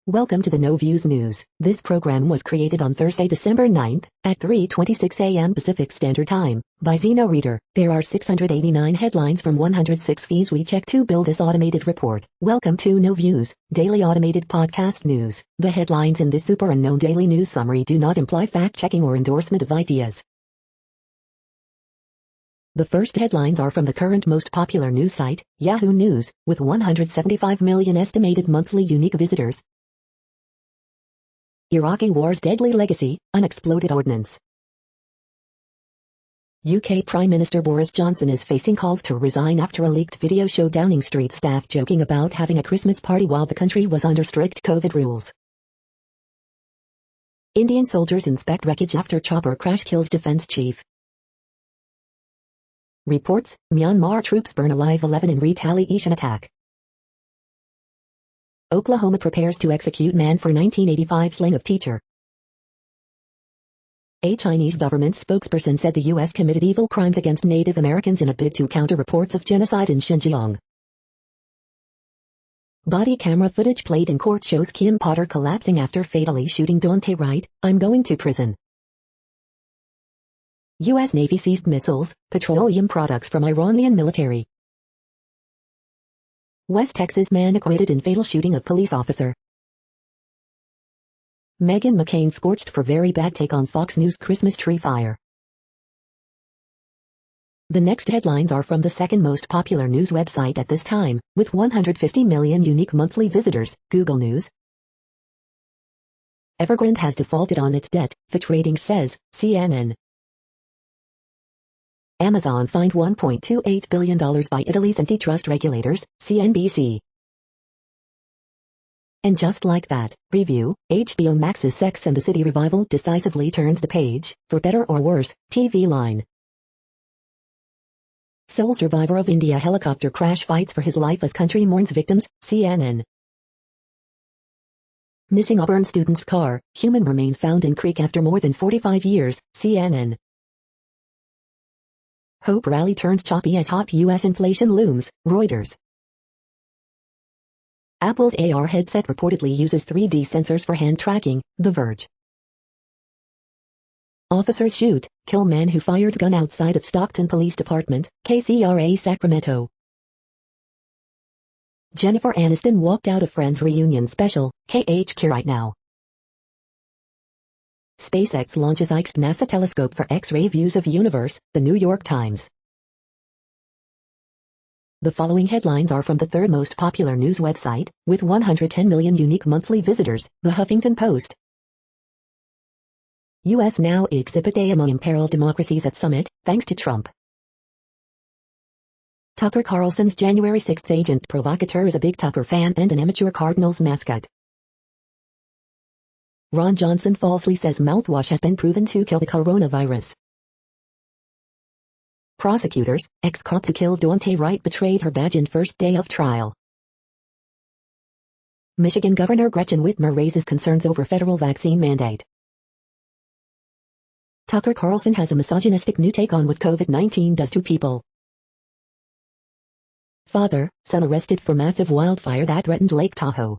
Welcome to the No Views News. This program was created on Thursday, December 9th, at 3:26 a.m. Pacific Standard Time, by Zeno Reader. There are 689 headlines from 106 feeds we check to build this automated report. Welcome to No Views, daily automated podcast news. The headlines in this super unknown daily news summary do not imply fact-checking or endorsement of ideas. The first headlines are from the current most popular news site, Yahoo News, with 175 million estimated monthly unique visitors. Iraqi war's deadly legacy, unexploded ordnance. UK Prime Minister Boris Johnson is facing calls to resign after a leaked video showed Downing Street staff joking about having a Christmas party while the country was under strict COVID rules. Indian soldiers inspect wreckage after chopper crash kills defense chief. Reports, Myanmar troops burn alive 11 in retaliation attack. Oklahoma prepares to execute man for 1985 slaying of teacher. A Chinese government spokesperson said the U.S. committed evil crimes against Native Americans in a bid to counter reports of genocide in Xinjiang. Body camera footage played in court shows Kim Potter collapsing after fatally shooting Daunte Wright. I'm going to prison. U.S. Navy seized missiles, petroleum products from Iranian military. West Texas man acquitted in fatal shooting of police officer. Meghan McCain scorched for very bad take on Fox News Christmas tree fire. The next headlines are from the second most popular news website at this time, with 150 million unique monthly visitors, Google News. Evergrande has defaulted on its debt, Fitch Ratings says, CNN. Amazon fined $1.28 billion by Italy's antitrust regulators, CNBC. And just like that, review, HBO Max's Sex and the City revival decisively turns the page, for better or worse, TV line. Sole survivor of India helicopter crash fights for his life as country mourns victims, CNN. Missing Auburn student's car, human remains found in creek after more than 45 years, CNN. Hope rally turns choppy as hot U.S. inflation looms, Reuters. Apple's AR headset reportedly uses 3D sensors for hand tracking, The Verge. Officers shoot, kill man who fired gun outside of Stockton Police Department, KCRA Sacramento. Jennifer Aniston walked out of Friends reunion special, KHQ right now. SpaceX launches Ike's NASA telescope for X-ray views of universe, The New York Times. The following headlines are from the third most popular news website, with 110 million unique monthly visitors, The Huffington Post. U.S. now exhibit A among imperiled democracies at summit, thanks to Trump. Tucker Carlson's January 6th agent provocateur is a big Tucker fan and an amateur Cardinals mascot. Ron Johnson falsely says mouthwash has been proven to kill the coronavirus. Prosecutors, ex-cop who killed Daunte Wright betrayed her badge in first day of trial. Michigan Governor Gretchen Whitmer raises concerns over federal vaccine mandate. Tucker Carlson has a misogynistic new take on what COVID-19 does to people. Father, son arrested for massive wildfire that threatened Lake Tahoe.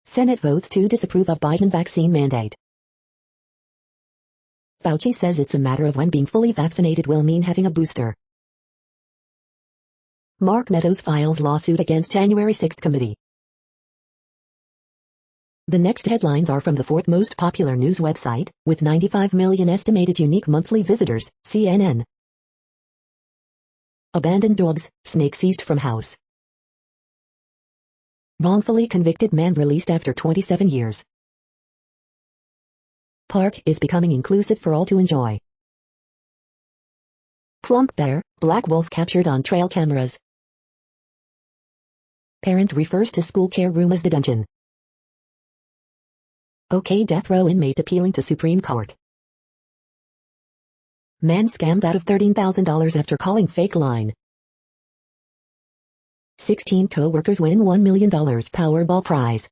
Senate votes to disapprove of Biden vaccine mandate. Fauci says it's a matter of when being fully vaccinated will mean having a booster. Mark Meadows files lawsuit against January 6th committee. The next headlines are from the fourth most popular news website, with 95 million estimated unique monthly visitors, CNN. Abandoned dogs, snake seized from house. Wrongfully convicted man released after 27 years. Park is becoming inclusive for all to enjoy. Plump bear, black wolf captured on trail cameras. Parent refers to school care room as the dungeon. OK death row inmate appealing to Supreme Court. Man scammed out of $13,000 after calling fake line. 16 co-workers win $1 million Powerball prize.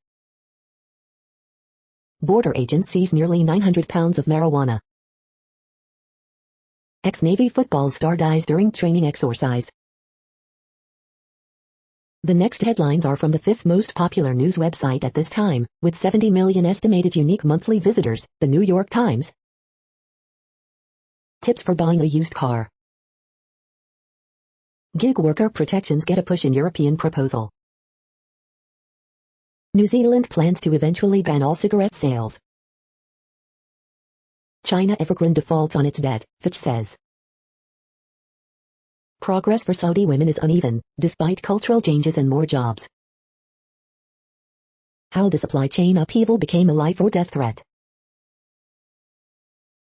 Border agents seize nearly 900 pounds of marijuana. Ex-Navy football star dies during training exercise. The next headlines are from the fifth most popular news website at this time, with 70 million estimated unique monthly visitors, the New York Times. Tips for buying a used car. Gig worker protections get a push in European proposal. New Zealand plans to eventually ban all cigarette sales. China Evergrande defaults on its debt, Fitch says. Progress for Saudi women is uneven, despite cultural changes and more jobs. How the supply chain upheaval became a life-or-death threat.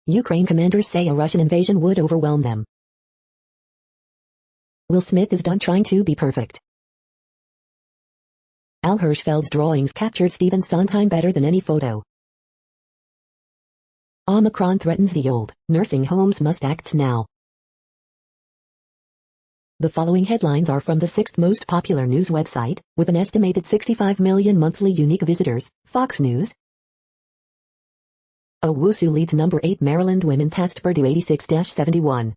Ukraine commanders say a Russian invasion would overwhelm them. Will Smith is done trying to be perfect. Al Hirschfeld's drawings captured Stephen Sondheim better than any photo. Omicron threatens the old, nursing homes must act now. The following headlines are from the sixth most popular news website, with an estimated 65 million monthly unique visitors, Fox News. Owusu leads number 8 Maryland women past Purdue 86-71.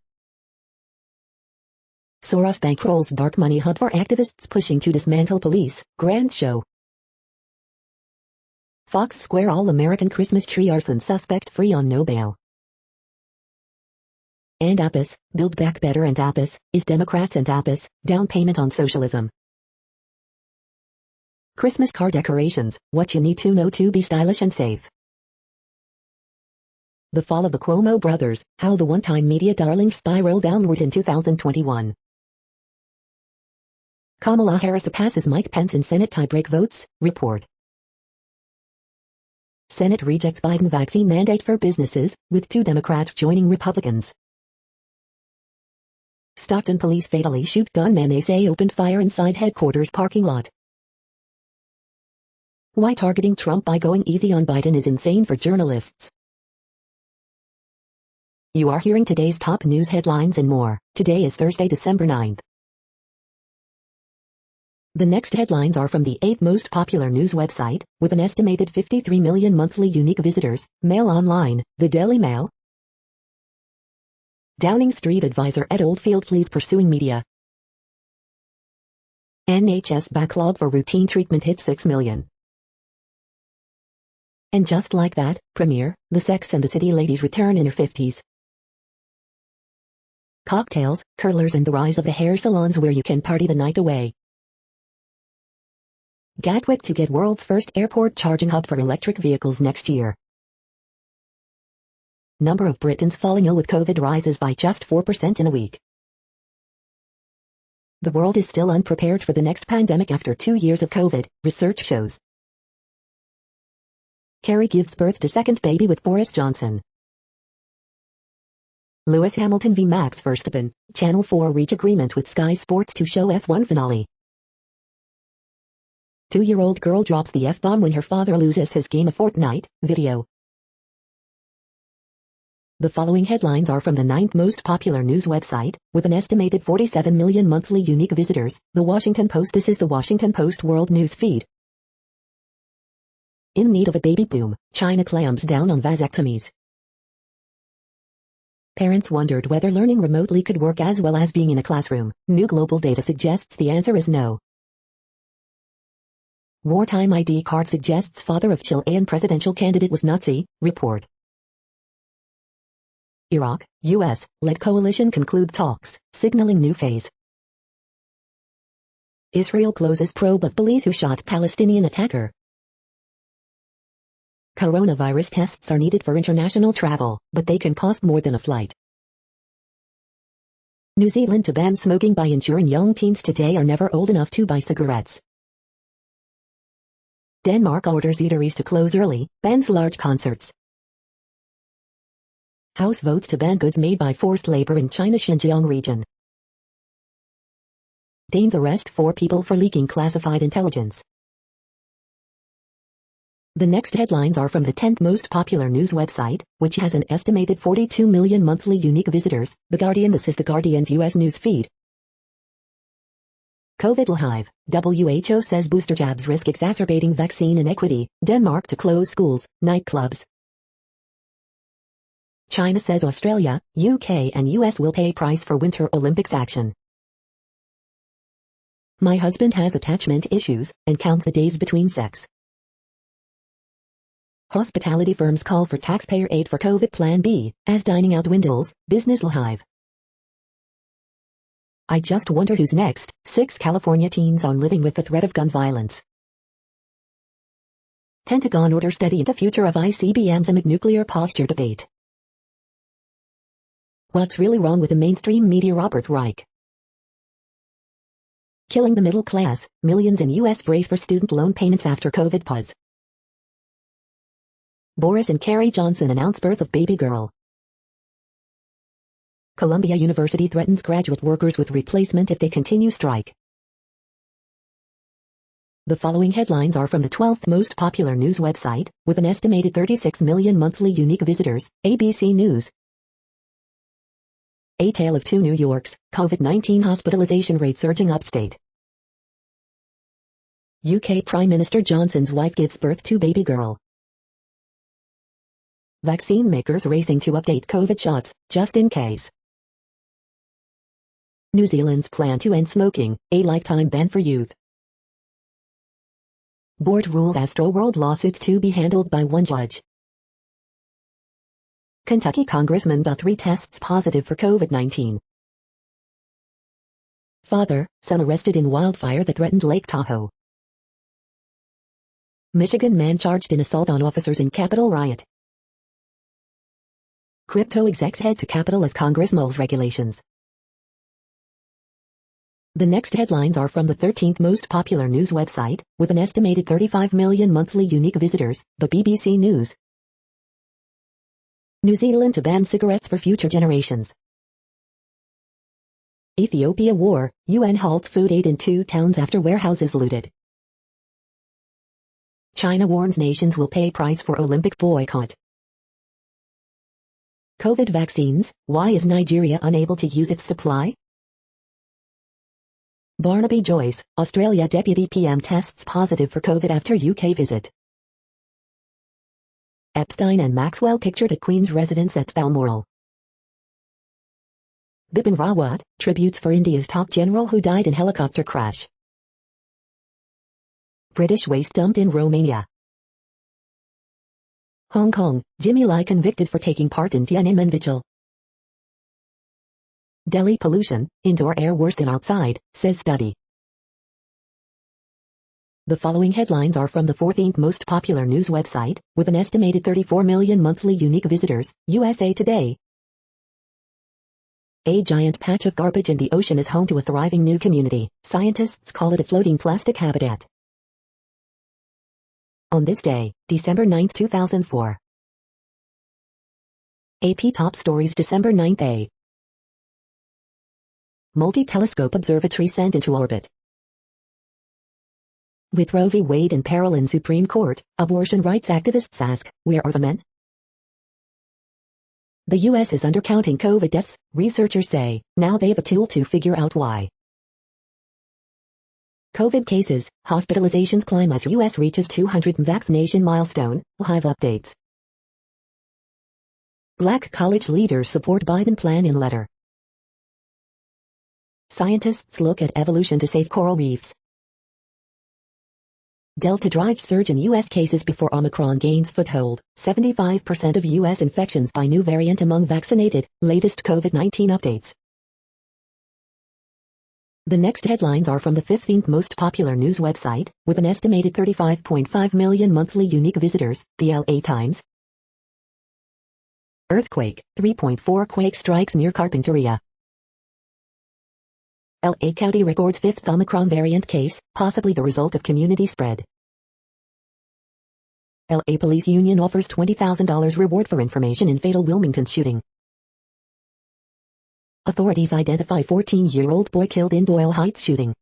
Soros bankrolls dark money hunt for activists pushing to dismantle police, grand show. Fox Square All-American Christmas tree arson suspect free on no bail. And APIS, Build Back Better and APIS, is Democrats and APIS, down payment on socialism. Christmas car decorations, what you need to know to be stylish and safe. The fall of the Cuomo brothers, how the one-time media darling spiraled downward in 2021. Kamala Harris passes Mike Pence in Senate tiebreak votes, report. Senate rejects Biden vaccine mandate for businesses, with 2 Democrats joining Republicans. Stockton police fatally shoot gunman they say opened fire inside headquarters parking lot. Why targeting Trump by going easy on Biden is insane for journalists. You are hearing today's top news headlines and more. Today is Thursday, December 9th. The next headlines are from the 8th most popular news website, with an estimated 53 million monthly unique visitors, Mail Online, the Daily Mail. Downing Street advisor Ed Oldfield flees pursuing media. NHS backlog for routine treatment hit 6 million. And just like that, premiere, the Sex and the City ladies return in their 50s. Cocktails, curlers and the rise of the hair salons where you can party the night away. Gatwick to get world's first airport charging hub for electric vehicles next year. Number of Britons falling ill with COVID rises by just 4% in a week. The world is still unprepared for the next pandemic after 2 years of COVID, research shows. Carrie gives birth to second baby with Boris Johnson. Lewis Hamilton v Max Verstappen, Channel 4 reach agreement with Sky Sports to show F1 finale. 2-year-old girl drops the F-bomb when her father loses his game of Fortnite, video. The following headlines are from the 9th most popular news website, with an estimated 47 million monthly unique visitors, The Washington Post. This is The Washington Post World News Feed. In need of a baby boom, China clamps down on vasectomies. Parents wondered whether learning remotely could work as well as being in a classroom. New global data suggests the answer is no. Wartime ID card suggests father of Chilean presidential candidate was Nazi, report. Iraq, U.S.-led coalition conclude talks, signaling new phase. Israel closes probe of police who shot Palestinian attacker. Coronavirus tests are needed for international travel, but they can cost more than a flight. New Zealand to ban smoking by ensuring young teens today are never old enough to buy cigarettes. Denmark orders eateries to close early, bans large concerts. House votes to ban goods made by forced labor in China's Xinjiang region. Danes arrest 4 people for leaking classified intelligence. The next headlines are from the 10th most popular news website, which has an estimated 42 million monthly unique visitors, The Guardian. This is The Guardian's U.S. news feed. COVID hive, WHO says booster jabs risk exacerbating vaccine inequity, Denmark to close schools, nightclubs. China says Australia, UK and US will pay price for Winter Olympics action. My husband has attachment issues and counts the days between sex. Hospitality firms call for taxpayer aid for COVID Plan B, as dining out dwindles, business will hive. I just wonder who's next. 6 California teens on living with the threat of gun violence. Pentagon order study into future of ICBMs amid nuclear posture debate. What's really wrong with the mainstream media? Robert Reich. Killing the middle class, millions in U.S. brace for student loan payments after COVID pause. Boris and Carrie Johnson announce birth of baby girl. Columbia University threatens graduate workers with replacement if they continue strike. The following headlines are from the 12th most popular news website, with an estimated 36 million monthly unique visitors, ABC News. A tale of two New Yorks, COVID-19 hospitalization rate surging upstate. UK Prime Minister Johnson's wife gives birth to baby girl. Vaccine makers racing to update COVID shots, just in case. New Zealand's plan to end smoking, a lifetime ban for youth. Board rules Astroworld lawsuits to be handled by one judge. Kentucky Congressman Guthrie tests positive for COVID-19. Father, son arrested in wildfire that threatened Lake Tahoe. Michigan man charged in assault on officers in Capitol riot. Crypto execs head to Capitol as Congress mulls regulations. The next headlines are from the 13th most popular news website, with an estimated 35 million monthly unique visitors, the BBC News. New Zealand to ban cigarettes for future generations. Ethiopia war, UN halts food aid in 2 towns after warehouses looted. China warns nations will pay price for Olympic boycott. COVID vaccines, why is Nigeria unable to use its supply? Barnaby Joyce, Australia Deputy PM tests positive for COVID after UK visit. Epstein and Maxwell pictured at Queen's residence at Balmoral. Bipin Rawat, tributes for India's top general who died in helicopter crash. British waste dumped in Romania. Hong Kong, Jimmy Lai convicted for taking part in Tiananmen Vigil. Delhi pollution, indoor air worse than outside, says study. The following headlines are from the 14th most popular news website, with an estimated 34 million monthly unique visitors, USA Today. A giant patch of garbage in the ocean is home to a thriving new community. Scientists call it a floating plastic habitat. On this day, December 9, 2004. AP Top Stories December 9. Multi-telescope observatory sent into orbit. With Roe v. Wade in peril in Supreme Court, abortion rights activists ask, where are the men? The U.S. is undercounting COVID deaths, researchers say, now they've a tool to figure out why. COVID cases, hospitalizations climb as U.S. reaches 200 vaccination milestone, live updates. Black college leaders support Biden plan in letter. Scientists look at evolution to save coral reefs. Delta drives surge in U.S. cases before Omicron gains foothold. 75% of U.S. infections by new variant among vaccinated. Latest COVID-19 updates. The next headlines are from the 15th most popular news website, with an estimated 35.5 million monthly unique visitors, the LA Times. Earthquake, 3.4 quake strikes near Carpinteria. LA County records 5th Omicron variant case, possibly the result of community spread. LA Police Union offers $20,000 reward for information in fatal Wilmington shooting. Authorities identify 14-year-old boy killed in Doyle Heights shooting.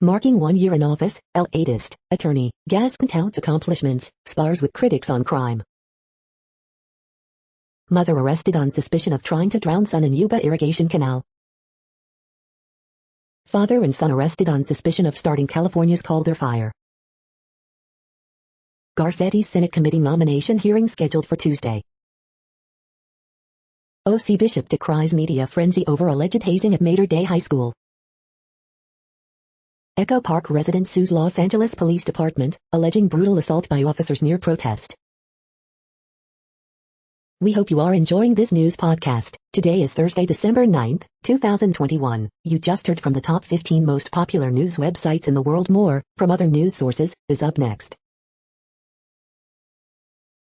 Marking 1 year in office, LA Dist, attorney, Gascon touts accomplishments, spars with critics on crime. Mother arrested on suspicion of trying to drown son in Yuba irrigation canal. Father and son arrested on suspicion of starting California's Calder fire. Garcetti's Senate committee nomination hearing scheduled for Tuesday. OC Bishop decries media frenzy over alleged hazing at Mater Dei High School. Echo Park resident sues Los Angeles Police Department, alleging brutal assault by officers near protest. We hope you are enjoying this news podcast. Today is Thursday, December 9th, 2021. You just heard from the top 15 most popular news websites in the world. More, from other news sources, is up next.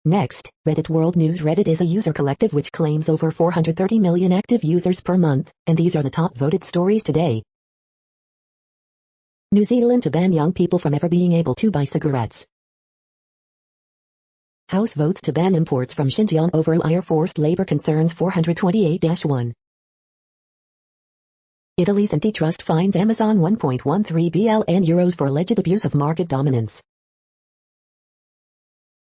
Next, Reddit World News. Reddit is a user collective which claims over 430 million active users per month, and these are the top voted stories today. New Zealand to ban young people from ever being able to buy cigarettes. House votes to ban imports from Xinjiang over Air forced labor concerns. 428-1. Italy's antitrust fines Amazon 1.13 billion euros for alleged abuse of market dominance.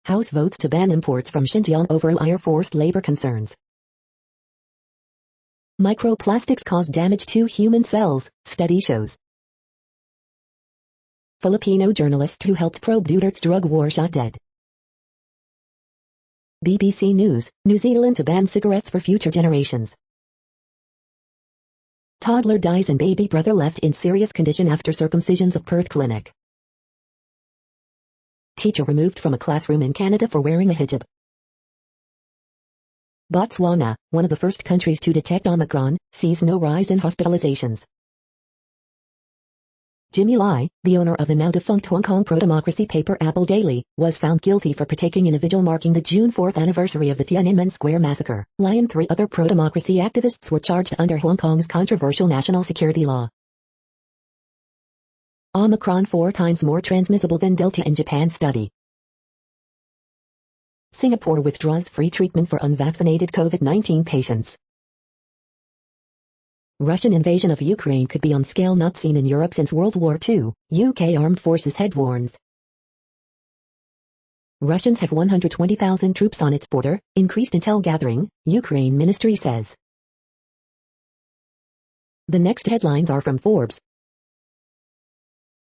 House votes to ban imports from Xinjiang over Air forced labor concerns. Microplastics cause damage to human cells, study shows. Filipino journalist who helped probe Duterte's drug war shot dead. BBC News, New Zealand to ban cigarettes for future generations. Toddler dies and baby brother left in serious condition after circumcisions of Perth clinic. Teacher removed from a classroom in Canada for wearing a hijab. Botswana, one of the first countries to detect Omicron, sees no rise in hospitalizations. Jimmy Lai, the owner of the now-defunct Hong Kong pro-democracy paper Apple Daily, was found guilty for partaking in a vigil marking the June 4th anniversary of the Tiananmen Square massacre. Lai and 3 other pro-democracy activists were charged under Hong Kong's controversial national security law. Omicron 4 times more transmissible than Delta in Japan study. Singapore withdraws free treatment for unvaccinated COVID-19 patients. Russian invasion of Ukraine could be on scale not seen in Europe since World War II, UK Armed Forces head warns. Russians have 120,000 troops on its border, increased intel gathering, Ukraine ministry says. The next headlines are from Forbes.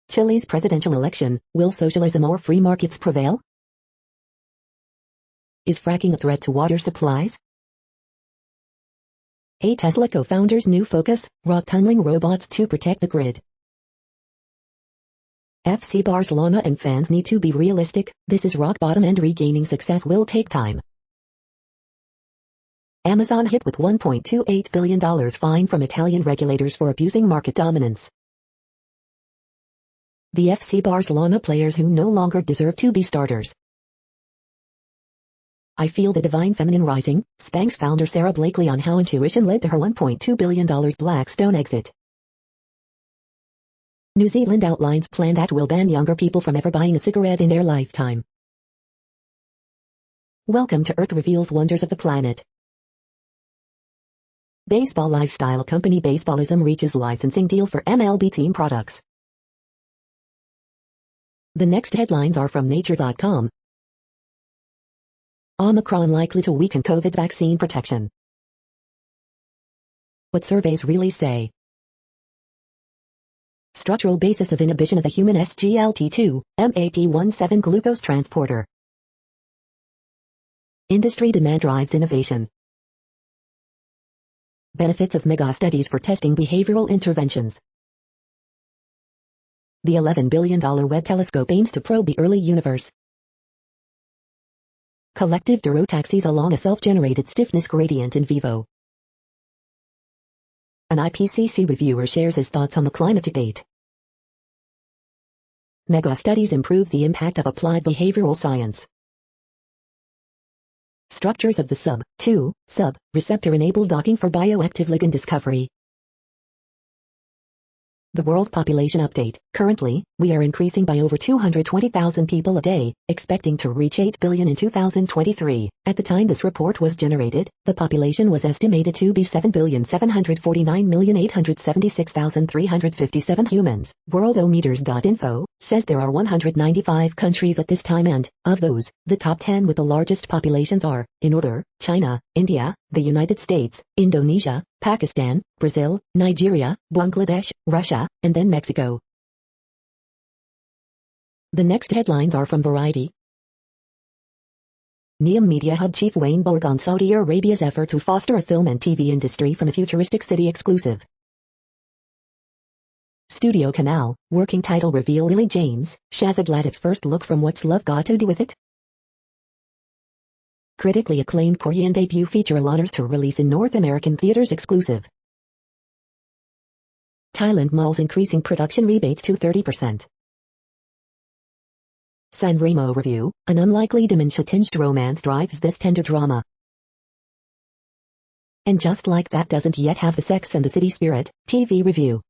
Chile's presidential election, will socialism or free markets prevail? Is fracking a threat to water supplies? A Tesla co-founder's new focus, rock tunneling robots to protect the grid. FC Barcelona and fans need to be realistic, this is rock bottom and regaining success will take time. Amazon hit with $1.28 billion fine from Italian regulators for abusing market dominance. The FC Barcelona players who no longer deserve to be starters. I feel the divine feminine rising, Spanx founder Sarah Blakely on how intuition led to her $1.2 billion Blackstone exit. New Zealand outlines plan that will ban younger people from ever buying a cigarette in their lifetime. Welcome to Earth reveals wonders of the planet. Baseball lifestyle company Baseballism reaches licensing deal for MLB team products. The next headlines are from Nature.com. Omicron likely to weaken COVID vaccine protection. What surveys really say. Structural basis of inhibition of the human SGLT2/MAP17 glucose transporter. Industry demand drives innovation. Benefits of mega studies for testing behavioral interventions. The $11 billion Webb telescope aims to probe the early universe. Collective durotaxis along a self-generated stiffness gradient in vivo. An IPCC reviewer shares his thoughts on the climate debate. Mega studies improve the impact of applied behavioral science. Structures of the sub receptor-enabled docking for bioactive ligand discovery. The World Population Update. Currently, we are increasing by over 220,000 people a day, expecting to reach 8 billion in 2023. At the time this report was generated, the population was estimated to be 7,749,876,357 humans. Worldometers.info says there are 195 countries at this time and, of those, the top 10 with the largest populations are, in order, China, India, the United States, Indonesia, Pakistan, Brazil, Nigeria, Bangladesh, Russia, and then Mexico. The next headlines are from Variety. Neom Media Hub chief Wayne Borg on Saudi Arabia's effort to foster a film and TV industry from a futuristic city exclusive. Studio Canal, working title reveal Lily James, Shazad Latif's first look from What's Love Got to Do With It? Critically acclaimed Korean debut feature honors to release in North American theaters exclusive. Thailand malls increasing production rebates to 30%. San Remo review, an unlikely dementia-tinged romance drives this tender drama. And Just Like That doesn't yet have the Sex and the City spirit, TV review.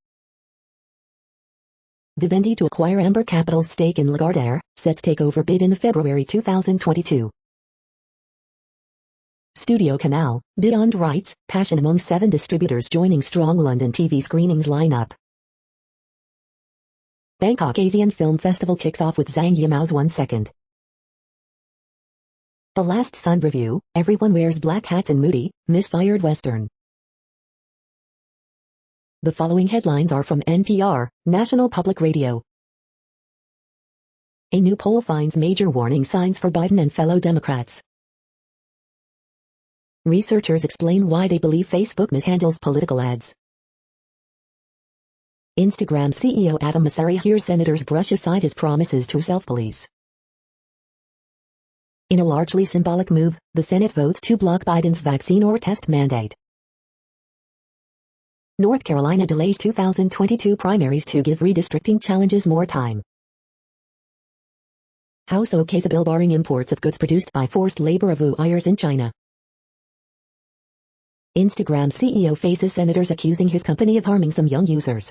Vivendi to acquire Amber Capital's stake in Lagardère, sets takeover bid in February 2022. Studio Canal, bid on rights, passion among 7 distributors joining strong London TV screenings lineup. Bangkok Asian Film Festival kicks off with Zhang Yimou's 1 Second. The Last Sun review, everyone wears black hats in moody, misfired Western. The following headlines are from NPR, National Public Radio. A new poll finds major warning signs for Biden and fellow Democrats. Researchers explain why they believe Facebook mishandles political ads. Instagram CEO Adam Mosseri hears senators brush aside his promises to self-police. In a largely symbolic move, the Senate votes to block Biden's vaccine or test mandate. North Carolina delays 2022 primaries to give redistricting challenges more time. House okay's a bill barring imports of goods produced by forced labor of Uyghurs in China. Instagram CEO faces senators accusing his company of harming some young users.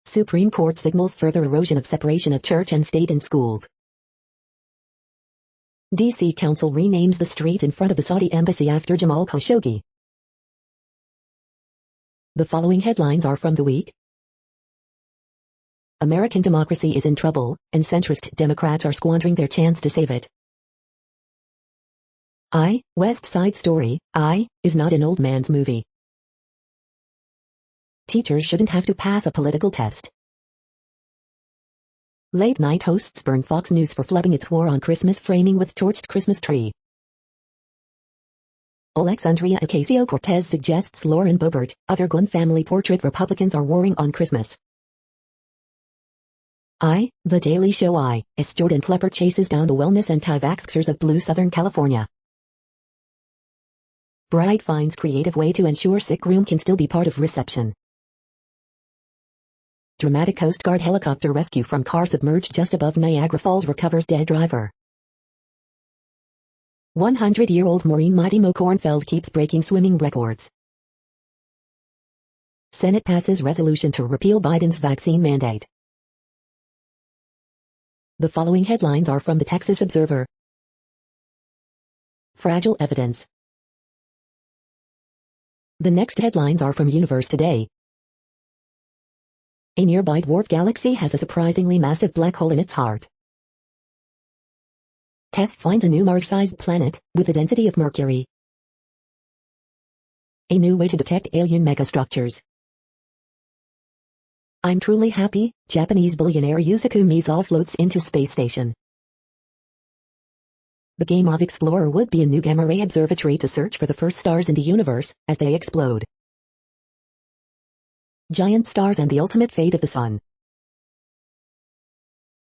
Supreme Court signals further erosion of separation of church and state in schools. D.C. Council renames the street in front of the Saudi embassy after Jamal Khashoggi. The following headlines are from The Week. American democracy is in trouble, and centrist Democrats are squandering their chance to save it. West Side Story, is not an old man's movie. Teachers shouldn't have to pass a political test. Late-night hosts burn Fox News for flubbing its war on Christmas framing with torched Christmas tree. Alexandria Ocasio-Cortez suggests Lauren Boebert, other Glenn family portrait Republicans are warring on Christmas. The Daily Show as Jordan Klepper chases down the wellness anti-vaxxers of blue Southern California. Bride finds creative way to ensure sick room can still be part of reception. Dramatic Coast Guard helicopter rescue from car submerged just above Niagara Falls recovers dead driver. 100-year-old Maureen Mighty Mo Kornfeld keeps breaking swimming records. Senate passes resolution to repeal Biden's vaccine mandate. The following headlines are from the Texas Observer. Fragile evidence. The next headlines are from Universe Today. A nearby dwarf galaxy has a surprisingly massive black hole in its heart. Test finds a new Mars-sized planet, with a density of Mercury. A new way to detect alien megastructures. I'm truly happy, Japanese billionaire Yusaku Misawa floats into space station. The game of Explorer would be a new gamma-ray observatory to search for the first stars in the universe, as they explode. Giant stars and the ultimate fate of the sun.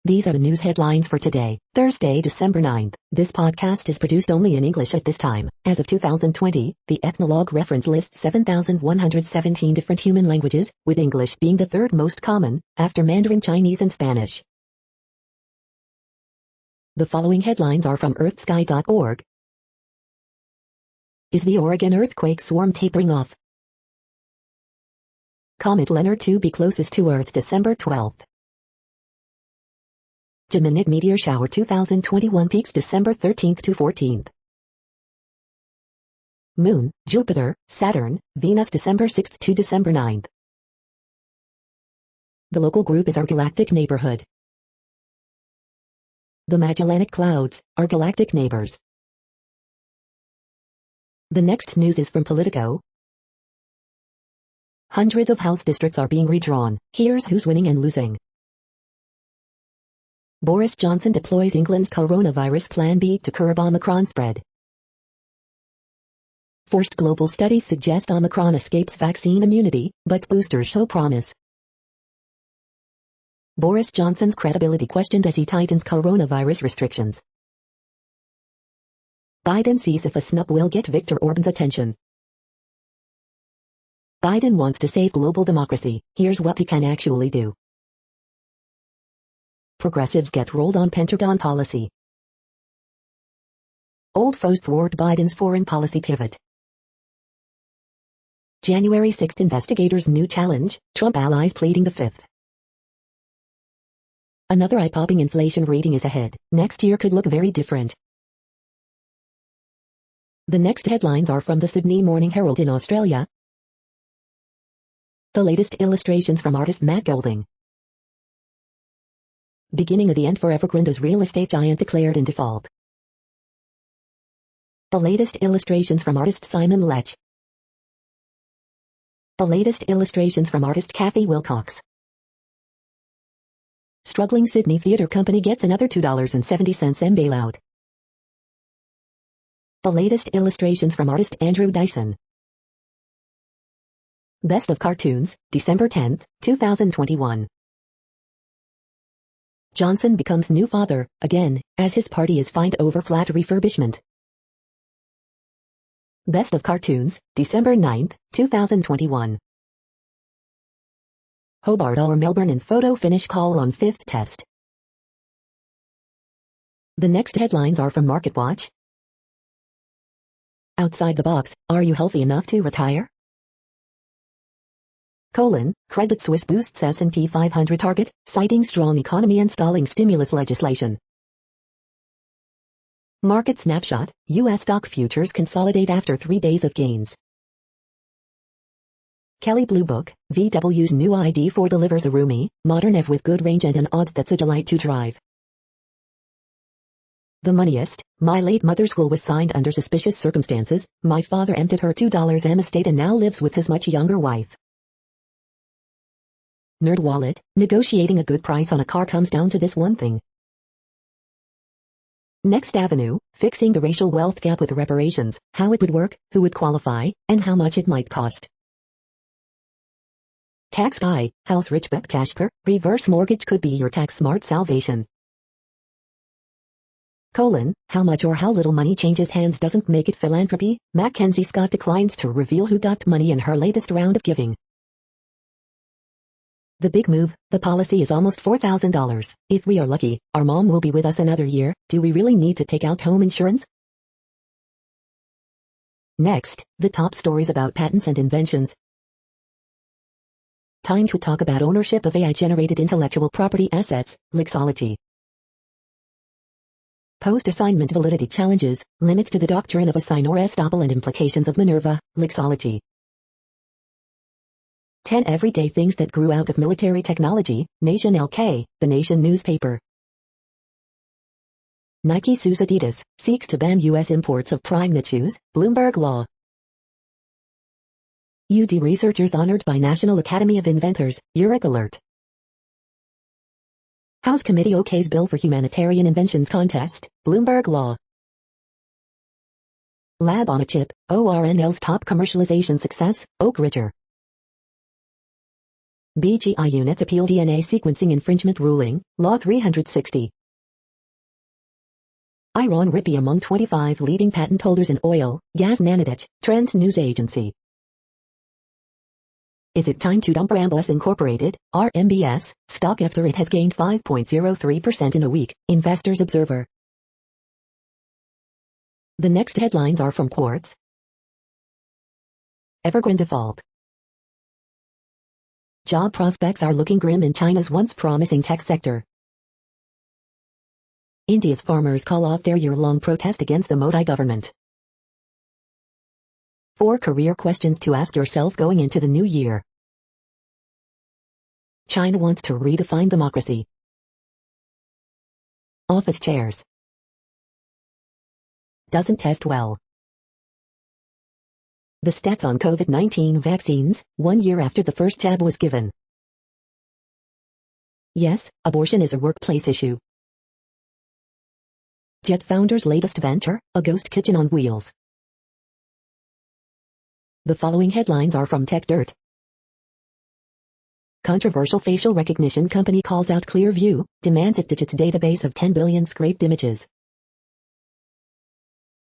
These are the news headlines for today, Thursday, December 9th. This podcast is produced only in English at this time. As of 2020, the Ethnologue reference lists 7,117 different human languages, with English being the third most common, after Mandarin Chinese and Spanish. The following headlines are from earthsky.org. Is the Oregon earthquake swarm tapering off? Comet Leonard to be closest to Earth December 12th. Geminid meteor shower 2021 peaks December 13th to 14th. Moon, Jupiter, Saturn, Venus December 6th to December 9th. The local group is our galactic neighborhood. The Magellanic Clouds, our galactic neighbors. The next news is from Politico. Hundreds of House districts are being redrawn. Here's who's winning and losing. Boris Johnson deploys England's coronavirus Plan B to curb Omicron spread. Forced global studies suggest Omicron escapes vaccine immunity, but boosters show promise. Boris Johnson's credibility questioned as he tightens coronavirus restrictions. Biden sees if a snub will get Viktor Orban's attention. Biden wants to save global democracy. Here's what he can actually do. Progressives get rolled on Pentagon policy. Old foes thwart Biden's foreign policy pivot. January 6 investigators' new challenge, Trump allies pleading the fifth. Another eye-popping inflation reading is ahead. Next year could look very different. The next headlines are from the Sydney Morning Herald in Australia. The latest illustrations from artist Matt Golding. Beginning of the end for Evergrande's real estate giant declared in default. The latest illustrations from artist Simon Lech. The latest illustrations from artist Kathy Wilcox. Struggling Sydney theatre company gets another $2.70 bailout. The latest illustrations from artist Andrew Dyson. Best of Cartoons, December 10, 2021. Johnson becomes new father, again, as his party is fined over flat refurbishment. Best of Cartoons, December 9, 2021. Hobart or Melbourne in photo finish call on fifth test. The next headlines are from MarketWatch. Outside the box, are you healthy enough to retire? Credit Suisse boosts S&P 500 target, citing strong economy and stalling stimulus legislation. Market snapshot, U.S. stock futures consolidate after 3 days of gains. Kelley Blue Book, VW's new ID4 delivers a roomy, modern EV with good range and an odd that's a delight to drive. The Moneyist, my late mother's will was signed under suspicious circumstances. My father emptied her $2 estate and now lives with his much younger wife. NerdWallet, negotiating a good price on a car comes down to this one thing. Next Avenue, fixing the racial wealth gap with reparations, how it would work, who would qualify, and how much it might cost. Tax Guy, House Rich Bet Casper, reverse mortgage could be your tax-smart salvation. How much or how little money changes hands doesn't make it philanthropy. Mackenzie Scott declines to reveal who got money in her latest round of giving. The big move, the policy is almost $4,000. If we are lucky, our mom will be with us another year. Do we really need to take out home insurance? Next, the top stories about patents and inventions. Time to talk about ownership of AI-generated intellectual property assets, Lexology. Post-assignment validity challenges, limits to the doctrine of assign or estoppel and implications of Minerva, Lexology. 10 everyday things that grew out of military technology, Nation LK, the Nation newspaper. Nike sues Adidas, seeks to ban U.S. imports of prime knit shoes, Bloomberg Law. UD researchers honored by National Academy of Inventors, URIC Alert. House Committee OK's Bill for Humanitarian Inventions Contest, Bloomberg Law. Lab on a Chip, ORNL's top commercialization success, Oak Ridge. BGI units appeal DNA sequencing infringement ruling, Law 360. Iran Rippy among 25 leading patent holders in oil, gas nanotech, Trends News Agency. Is it time to dump Rambus Incorporated, RMBS, stock after it has gained 5.03% in a week, Investors Observer. The next headlines are from Quartz. Evergrande default. Job prospects are looking grim in China's once promising tech sector. India's farmers call off their year-long protest against the Modi government. 4 career questions to ask yourself going into the new year. China wants to redefine democracy. Office chairs. Doesn't test well. The stats on COVID-19 vaccines, 1 year after the first jab was given. Yes, abortion is a workplace issue. Jet founder's latest venture, a ghost kitchen on wheels. The following headlines are from TechDirt. Controversial facial recognition company calls out Clearview, demands it ditch its database of 10 billion scraped images.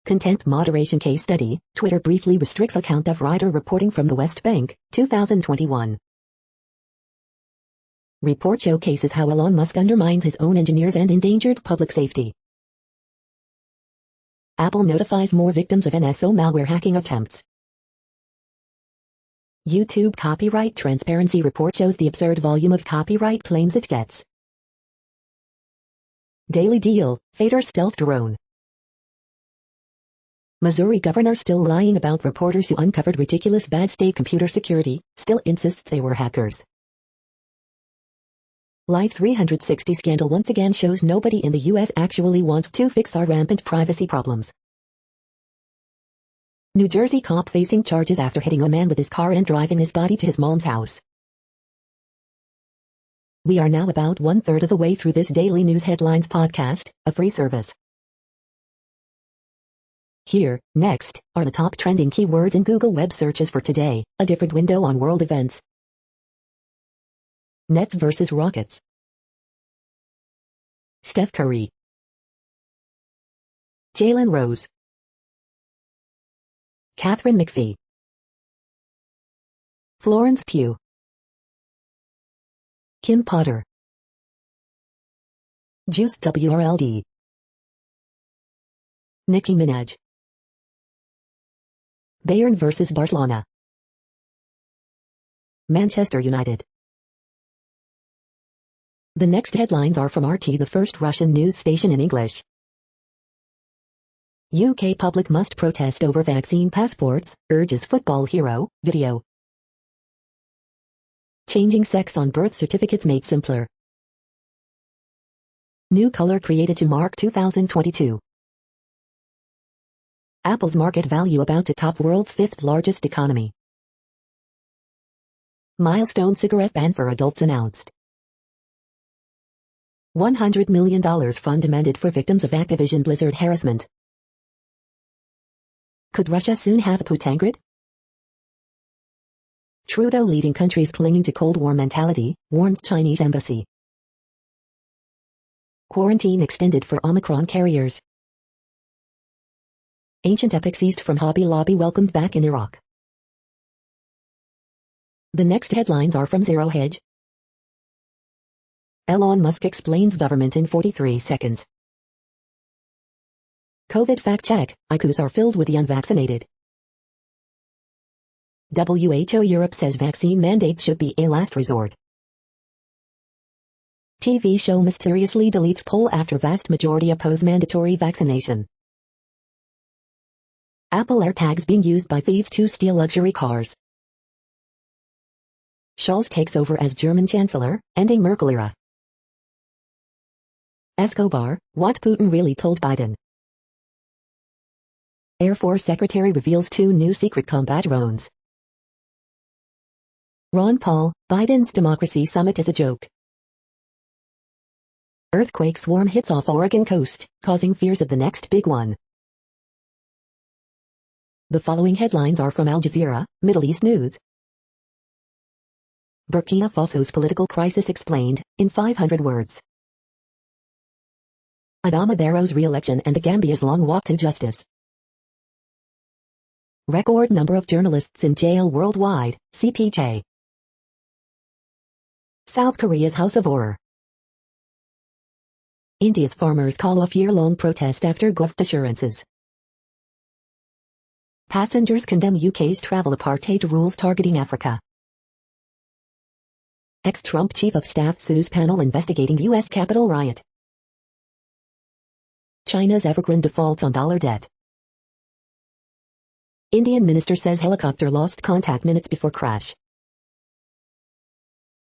Content moderation case study, Twitter briefly restricts account of writer reporting from the West Bank, 2021. Report showcases how Elon Musk undermines his own engineers and endangered public safety. Apple notifies more victims of NSO malware hacking attempts. YouTube copyright transparency report shows the absurd volume of copyright claims it gets. Daily deal, Fader stealth drone. Missouri governor still lying about reporters who uncovered ridiculous bad state computer security, still insists they were hackers. Live 360 scandal once again shows nobody in the US actually wants to fix our rampant privacy problems. New Jersey cop facing charges after hitting a man with his car and driving his body to his mom's house. We are now about 1/3 of the way through this daily news headlines podcast, a free service. Here, next, are the top trending keywords in Google web searches for today, a different window on world events. Nets versus Rockets. Steph Curry. Jalen Rose. Catherine McPhee. Florence Pugh. Kim Potter. Juice WRLD. Nicki Minaj. Bayern vs Barcelona. Manchester United. The next headlines are from RT, the first Russian news station in English. UK public must protest over vaccine passports, urges football hero, video. Changing sex on birth certificates made simpler. New color created to mark 2022. Apple's market value about to top world's 5th largest economy. Milestone cigarette ban for adults announced. $100 million fund demanded for victims of Activision Blizzard harassment. Could Russia soon have a Putin grid? Trudeau leading countries clinging to Cold War mentality, warns Chinese embassy. Quarantine extended for Omicron carriers. Ancient epic seized from Hobby Lobby welcomed back in Iraq. The next headlines are from Zero Hedge. Elon Musk explains government in 43 seconds. COVID fact check, IQs are filled with the unvaccinated. WHO Europe says vaccine mandates should be a last resort. TV show mysteriously deletes poll after vast majority oppose mandatory vaccination. Apple AirTags being used by thieves to steal luxury cars. Scholz takes over as German Chancellor, ending Merkel era. Escobar, what Putin really told Biden. Air Force Secretary reveals 2 new secret combat drones. Ron Paul, Biden's democracy summit is a joke. Earthquake swarm hits off Oregon coast, causing fears of the next big one. The following headlines are from Al Jazeera, Middle East News. Burkina Faso's political crisis explained, in 500 words. Adama Barrow's re-election and the Gambia's long walk to justice. Record number of journalists in jail worldwide, CPJ. South Korea's House of Horror. India's farmers call off year-long protest after gulf assurances. Passengers condemn UK's travel apartheid rules targeting Africa. Ex-Trump chief of staff sues panel investigating US Capitol riot. China's Evergrande defaults on dollar debt. Indian minister says helicopter lost contact minutes before crash.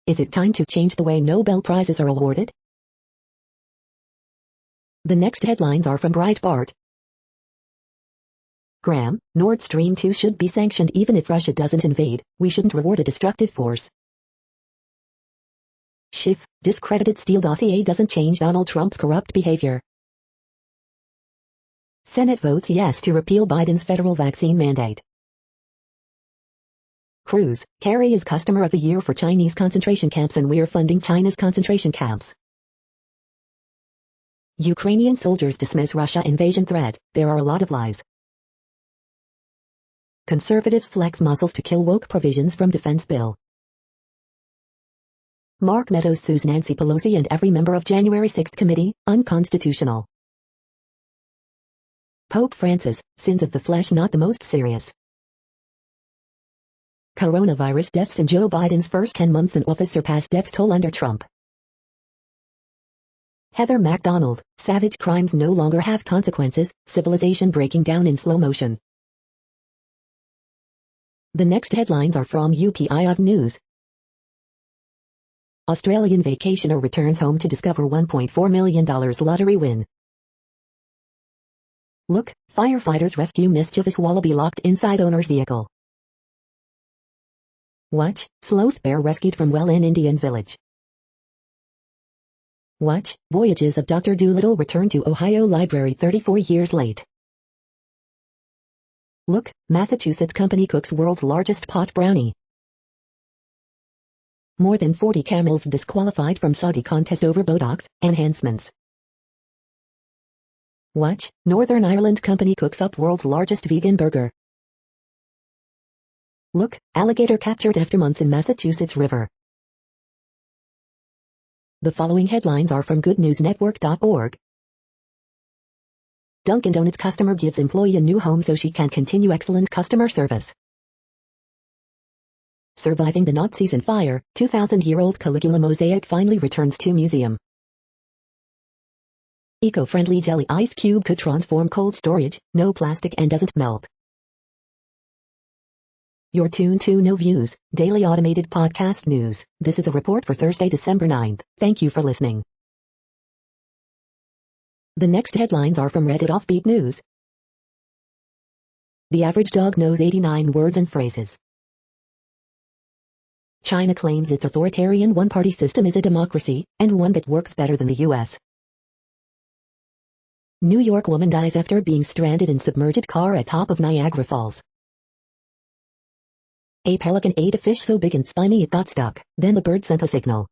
Is it time to change the way Nobel Prizes are awarded? The next headlines are from Breitbart. Graham, Nord Stream 2 should be sanctioned even if Russia doesn't invade, we shouldn't reward a destructive force. Schiff, discredited Steele dossier doesn't change Donald Trump's corrupt behavior. Senate votes yes to repeal Biden's federal vaccine mandate. Cruise, Carrie is Customer of the Year for Chinese concentration camps and we're funding China's concentration camps. Ukrainian soldiers dismiss Russia invasion threat, there are a lot of lies. Conservatives flex muscles to kill woke provisions from defense bill. Mark Meadows sues Nancy Pelosi and every member of January 6th committee, unconstitutional. Pope Francis, sins of the flesh not the most serious. Coronavirus deaths in Joe Biden's first 10 months in office surpass death toll under Trump. Heather MacDonald, savage crimes no longer have consequences, civilization breaking down in slow motion. The next headlines are from UPI News. Australian vacationer returns home to discover $1.4 million lottery win. Look, firefighters rescue mischievous wallaby locked inside owner's vehicle. Watch, sloth bear rescued from well in Indian village. Watch, Voyages of Dr. Dolittle return to Ohio Library 34 years late. Look, Massachusetts company cooks world's largest pot brownie. More than 40 camels disqualified from Saudi contest over Botox enhancements. Watch, Northern Ireland company cooks up world's largest vegan burger. Look, alligator captured after months in Massachusetts river. The following headlines are from goodnewsnetwork.org. Dunkin' Donuts customer gives employee a new home so she can continue excellent customer service. Surviving the Nazis and fire, 2,000-year-old Caligula mosaic finally returns to museum. Eco-friendly jelly ice cube could transform cold storage, no plastic and doesn't melt. You're tuned to No Views, daily automated podcast news. This is a report for Thursday, December 9th. Thank you for listening. The next headlines are from Reddit Offbeat News. The average dog knows 89 words and phrases. China claims its authoritarian one-party system is a democracy, and one that works better than the U.S. New York woman dies after being stranded in submerged car at top of Niagara Falls. A pelican ate a fish so big and spiny it got stuck, then the bird sent a signal.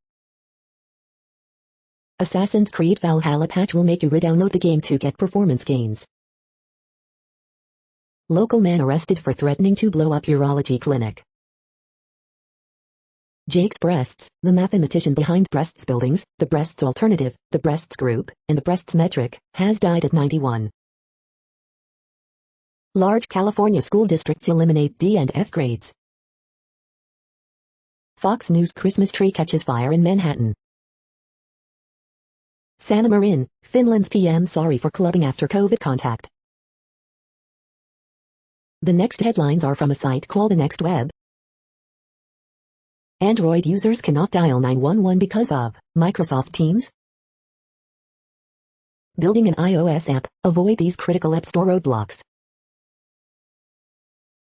Assassin's Creed Valhalla patch will make you re-download the game to get performance gains. Local man arrested for threatening to blow up urology clinic. Jake's Breasts, the mathematician behind Breasts Buildings, the Breasts Alternative, the Breasts Group, and the Breasts Metric, has died at 91. Large California school districts eliminate D and F grades. Fox News Christmas tree catches fire in Manhattan. Sanna Marin, Finland's PM sorry for clubbing after COVID contact. The next headlines are from a site called The Next Web. Android users cannot dial 911 because of Microsoft Teams. Building an iOS app, avoid these critical App Store roadblocks.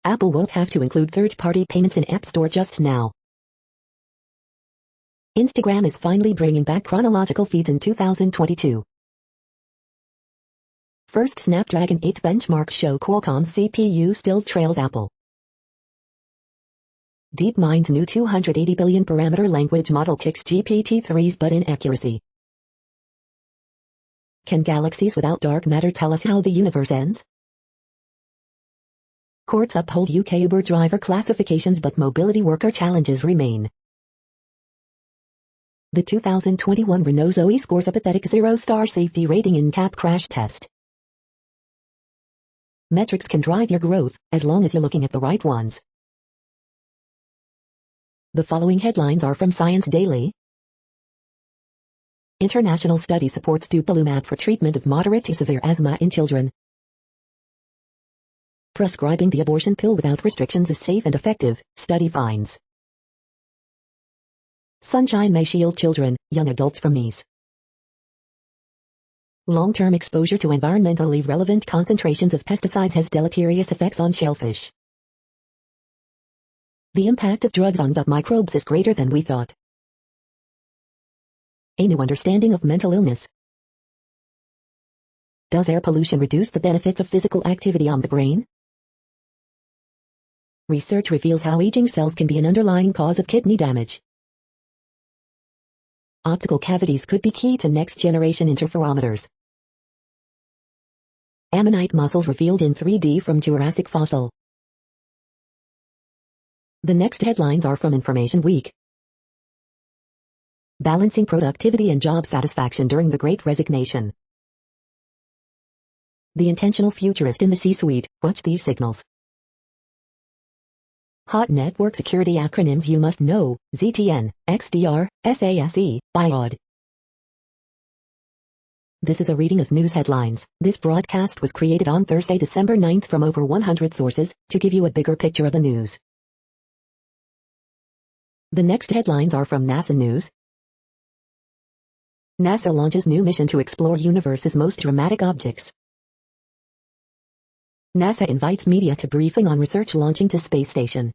Apple won't have to include third-party payments in App Store just now. Instagram is finally bringing back chronological feeds in 2022. First Snapdragon 8 benchmarks show Qualcomm's CPU still trails Apple. DeepMind's new 280 billion parameter language model kicks GPT-3's butt in accuracy. Can galaxies without dark matter tell us how the universe ends? Courts uphold UK Uber driver classifications but mobility worker challenges remain. The 2021 Renault Zoe scores a pathetic 0-star safety rating in cab crash test. Metrics can drive your growth, as long as you're looking at the right ones. The following headlines are from Science Daily. International study supports dupilumab for treatment of moderate to severe asthma in children. Prescribing the abortion pill without restrictions is safe and effective, study finds. Sunshine may shield children, young adults from MEAS. Long-term exposure to environmentally relevant concentrations of pesticides has deleterious effects on shellfish. The impact of drugs on gut microbes is greater than we thought. A new understanding of mental illness. Does air pollution reduce the benefits of physical activity on the brain? Research reveals how aging cells can be an underlying cause of kidney damage. Optical cavities could be key to next-generation interferometers. Ammonite mussels revealed in 3D from Jurassic fossil. The next headlines are from Information Week. Balancing productivity and job satisfaction during the Great Resignation. The intentional futurist in the C-suite. Watch these signals. Hot network security acronyms you must know: ZTN, XDR, SASE, BIOD. This is a reading of news headlines. This broadcast was created on Thursday, December 9th from over 100 sources to give you a bigger picture of the news. The next headlines are from NASA News. NASA launches new mission to explore universe's most dramatic objects. NASA invites media to briefing on research launching to space station.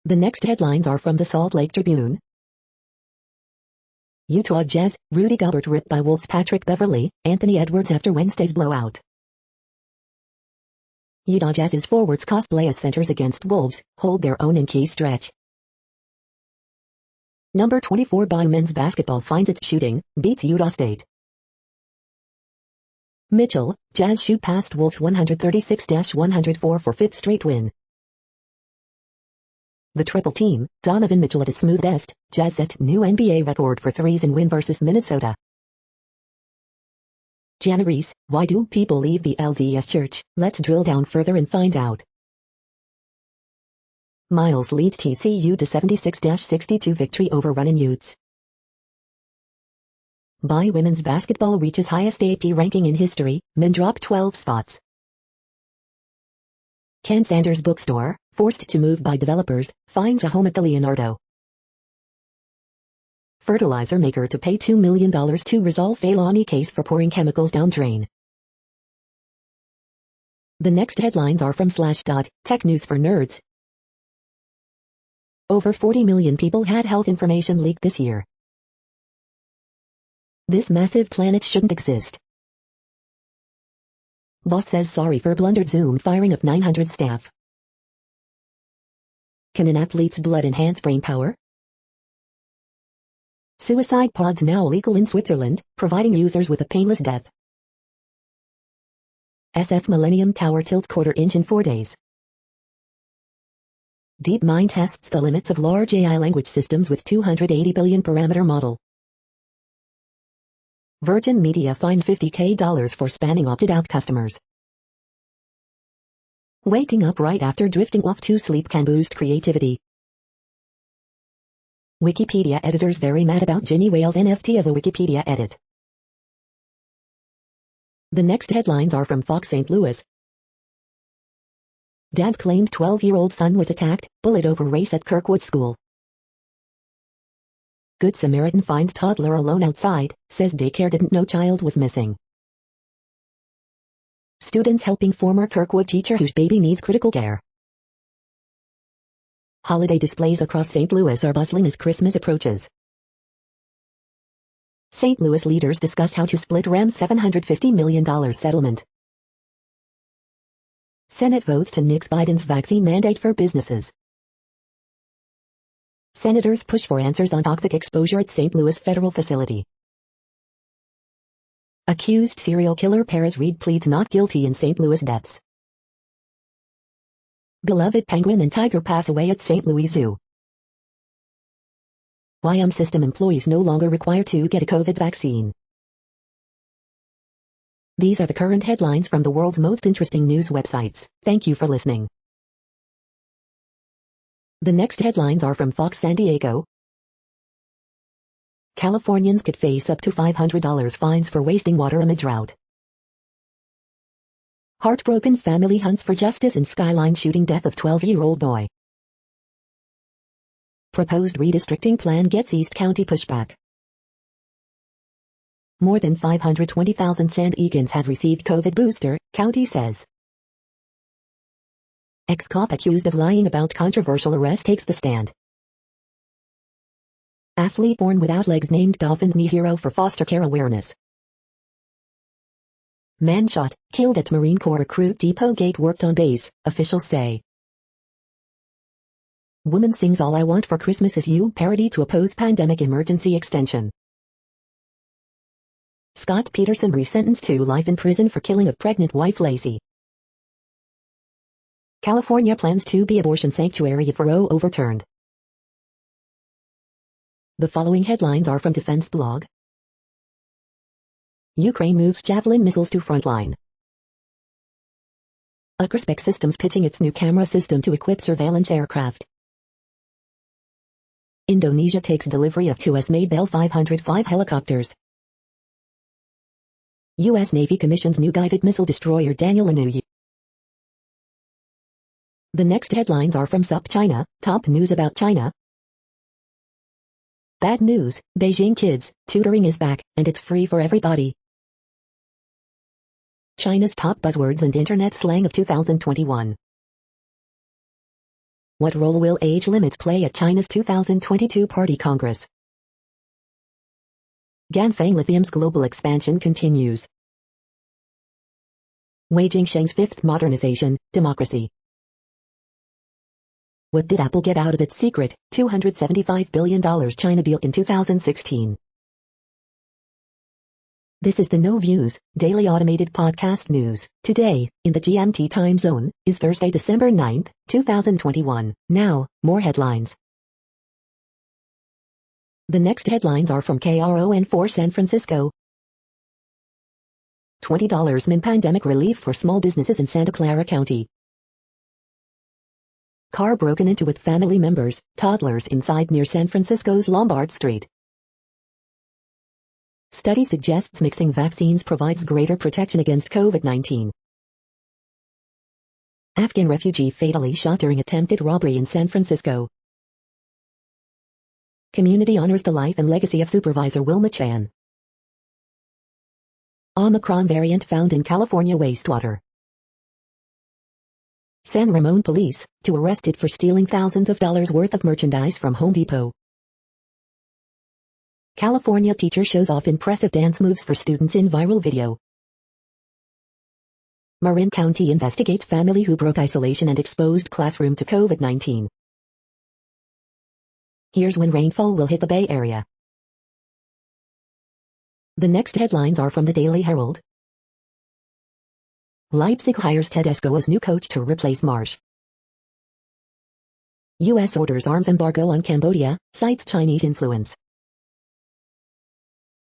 The next headlines are from the Salt Lake Tribune. Utah Jazz, Rudy Gobert ripped by Wolves. Patrick Beverley, Anthony Edwards after Wednesday's blowout. Utah Jazz's forwards cosplay as centers against Wolves, hold their own in key stretch. Number 24 by men's basketball finds its shooting, beats Utah State. Mitchell, Jazz shoot past Wolves 136-104 for fifth straight win. The triple team, Donovan Mitchell at his smoothest, Jazz sets new NBA record for threes in win versus Minnesota. Jana Reese, why do people leave the LDS Church? Let's drill down further and find out. Miles leads TCU to 76-62 victory over Runnin' Utes. By women's basketball reaches highest AP ranking in history, men drop 12 spots. Ken Sanders bookstore, forced to move by developers, finds a home at the Leonardo. Fertilizer maker to pay $2 million to resolve Failani case for pouring chemicals down drain. The next headlines are from Slashdot, Tech News for Nerds. Over 40 million people had health information leaked this year. This massive planet shouldn't exist. Boss says sorry for blundered Zoom firing of 900 staff. Can an athlete's blood enhance brain power? Suicide pods now legal in Switzerland, providing users with a painless death. SF Millennium Tower tilts quarter-inch in 4 days. DeepMind tests the limits of large AI language systems with 280 billion parameter model. Virgin Media fined $50,000 for spamming opted-out customers. Waking up right after drifting off to sleep can boost creativity. Wikipedia editors very mad about Jimmy Wales' NFT of a Wikipedia edit. The next headlines are from Fox St. Louis. Dad claims 12-year-old son was attacked, bullied over race at Kirkwood School. Good Samaritan finds toddler alone outside, says daycare didn't know child was missing. Students helping former Kirkwood teacher whose baby needs critical care. Holiday displays across St. Louis are bustling as Christmas approaches. St. Louis leaders discuss how to split Ram's $750 million settlement. Senate votes to nix Biden's vaccine mandate for businesses. Senators push for answers on toxic exposure at St. Louis federal facility. Accused serial killer Perez Reed pleads not guilty in St. Louis deaths. Beloved penguin and tiger pass away at St. Louis Zoo. System employees no longer required to get a COVID vaccine. These are the current headlines from the world's most interesting news websites. Thank you for listening. The next headlines are from Fox San Diego. Californians could face up to $500 fines for wasting water amid drought. Heartbroken family hunts for justice in Skyline shooting death of 12-year-old boy. Proposed redistricting plan gets East County pushback. More than 520,000 San Diegans have received COVID booster, county says. Ex-cop accused of lying about controversial arrest takes the stand. Athlete born without legs named Dolphin Knee Hero for foster care awareness. Man shot, killed at Marine Corps recruit depot gate worked on base, officials say. Woman sings All I Want for Christmas Is You parody to oppose pandemic emergency extension. Scott Peterson resentenced to life in prison for killing of pregnant wife Lacey. California plans to be abortion sanctuary if Roe overturned. The following headlines are from Defense Blog. Ukraine moves Javelin missiles to frontline. Acrospec Systems pitching its new camera system to equip surveillance aircraft. Indonesia takes delivery of 2 US-made Bell 505 helicopters. U.S. Navy commissions new guided missile destroyer Daniel Inouye. The next headlines are from SupChina, top news about China. Bad news, Beijing kids, tutoring is back, and it's free for everybody. China's top buzzwords and internet slang of 2021. What role will age limits play at China's 2022 Party Congress? Ganfeng Lithium's global expansion continues. Wei Jingsheng's fifth modernization, democracy. What did Apple get out of its secret, $275 billion China deal in 2016? This is the No Views, daily automated podcast news. Today, in the GMT time zone, is Thursday, December 9th, 2021. Now, more headlines. The next headlines are from KRON4 San Francisco. $20 min pandemic relief for small businesses in Santa Clara County. Car broken into with family members, toddlers inside near San Francisco's Lombard Street. Study suggests mixing vaccines provides greater protection against COVID-19. Afghan refugee fatally shot during attempted robbery in San Francisco. Community honors the life and legacy of Supervisor Wilma Chan. Omicron variant found in California wastewater. San Ramon police, two arrested for stealing thousands of dollars worth of merchandise from Home Depot. California teacher shows off impressive dance moves for students in viral video. Marin County investigates family who broke isolation and exposed classroom to COVID-19. Here's when rainfall will hit the Bay Area. The next headlines are from the Daily Herald. Leipzig hires Tedesco as new coach to replace Marsh. U.S. orders arms embargo on Cambodia, cites Chinese influence.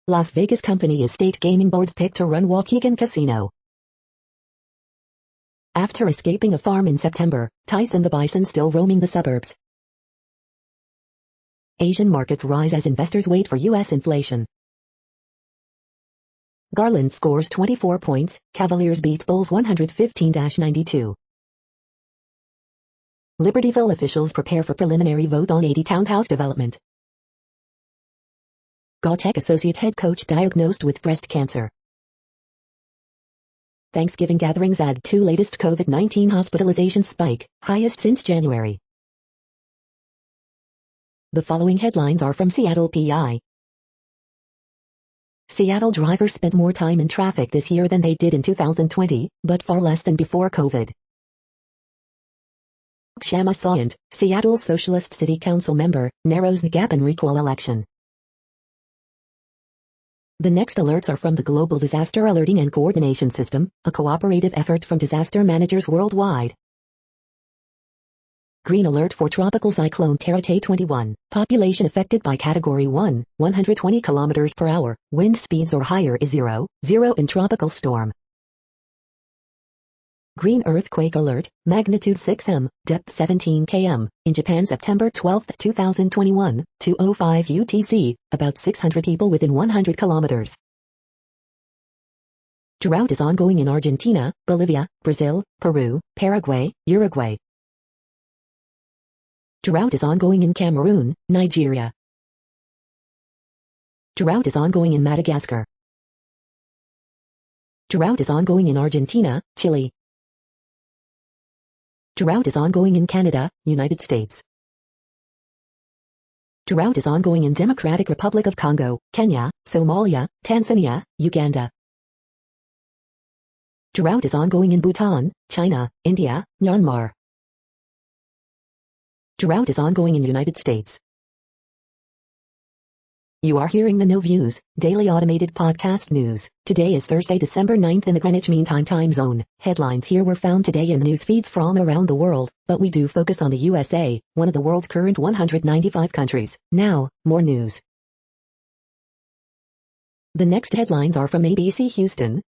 Las Vegas company is state gaming board's pick to run Waukegan Casino. After escaping a farm in September, Tyson the bison still roaming the suburbs. Asian markets rise as investors wait for U.S. inflation. Garland scores 24 points, Cavaliers beat Bulls 115-92. Libertyville officials prepare for preliminary vote on 80 townhouse development. Gautech associate head coach diagnosed with breast cancer. Thanksgiving gatherings add to latest COVID-19 hospitalization spike, highest since January. The following headlines are from Seattle PI. Seattle drivers spent more time in traffic this year than they did in 2020, but far less than before COVID. Kshama Sawant, Seattle's Socialist City Council member, narrows the gap in recall election. The next alerts are from the Global Disaster Alerting and Coordination System, a cooperative effort from disaster managers worldwide. Green alert for tropical cyclone Terate 21, population affected by category 1, 120 km per hour, wind speeds or higher is 0 in tropical storm. Green earthquake alert, magnitude 6M, depth 17 km, in Japan September 12, 2021, 2:05 UTC, about 600 people within 100 kilometers. Drought is ongoing in Argentina, Bolivia, Brazil, Peru, Paraguay, Uruguay. Drought is ongoing in Cameroon, Nigeria. Drought is ongoing in Madagascar. Drought is ongoing in Argentina, Chile. Drought is ongoing in Canada, United States. Drought is ongoing in Democratic Republic of Congo, Kenya, Somalia, Tanzania, Uganda. Drought is ongoing in Bhutan, China, India, Myanmar. Drought is ongoing in United States. You are hearing the No Views, daily automated podcast news. Today is Thursday, December 9th in the Greenwich Mean Time zone. Headlines here were found today in news feeds from around the world, but we do focus on the USA, one of the world's current 195 countries. Now, more news. The next headlines are from ABC Houston.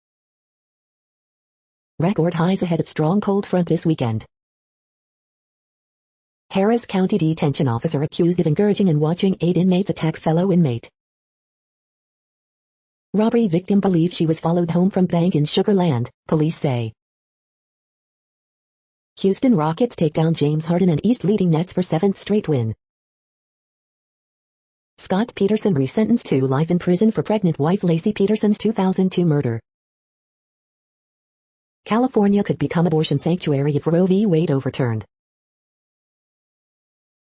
Record highs ahead of strong cold front this weekend. Harris County detention officer accused of encouraging and watching 8 inmates attack fellow inmate. Robbery victim believes she was followed home from bank in Sugar Land, police say. Houston Rockets take down James Harden and East leading Nets for 7th straight win. Scott Peterson resentenced to life in prison for pregnant wife Lacey Peterson's 2002 murder. California could become abortion sanctuary if Roe v. Wade overturned.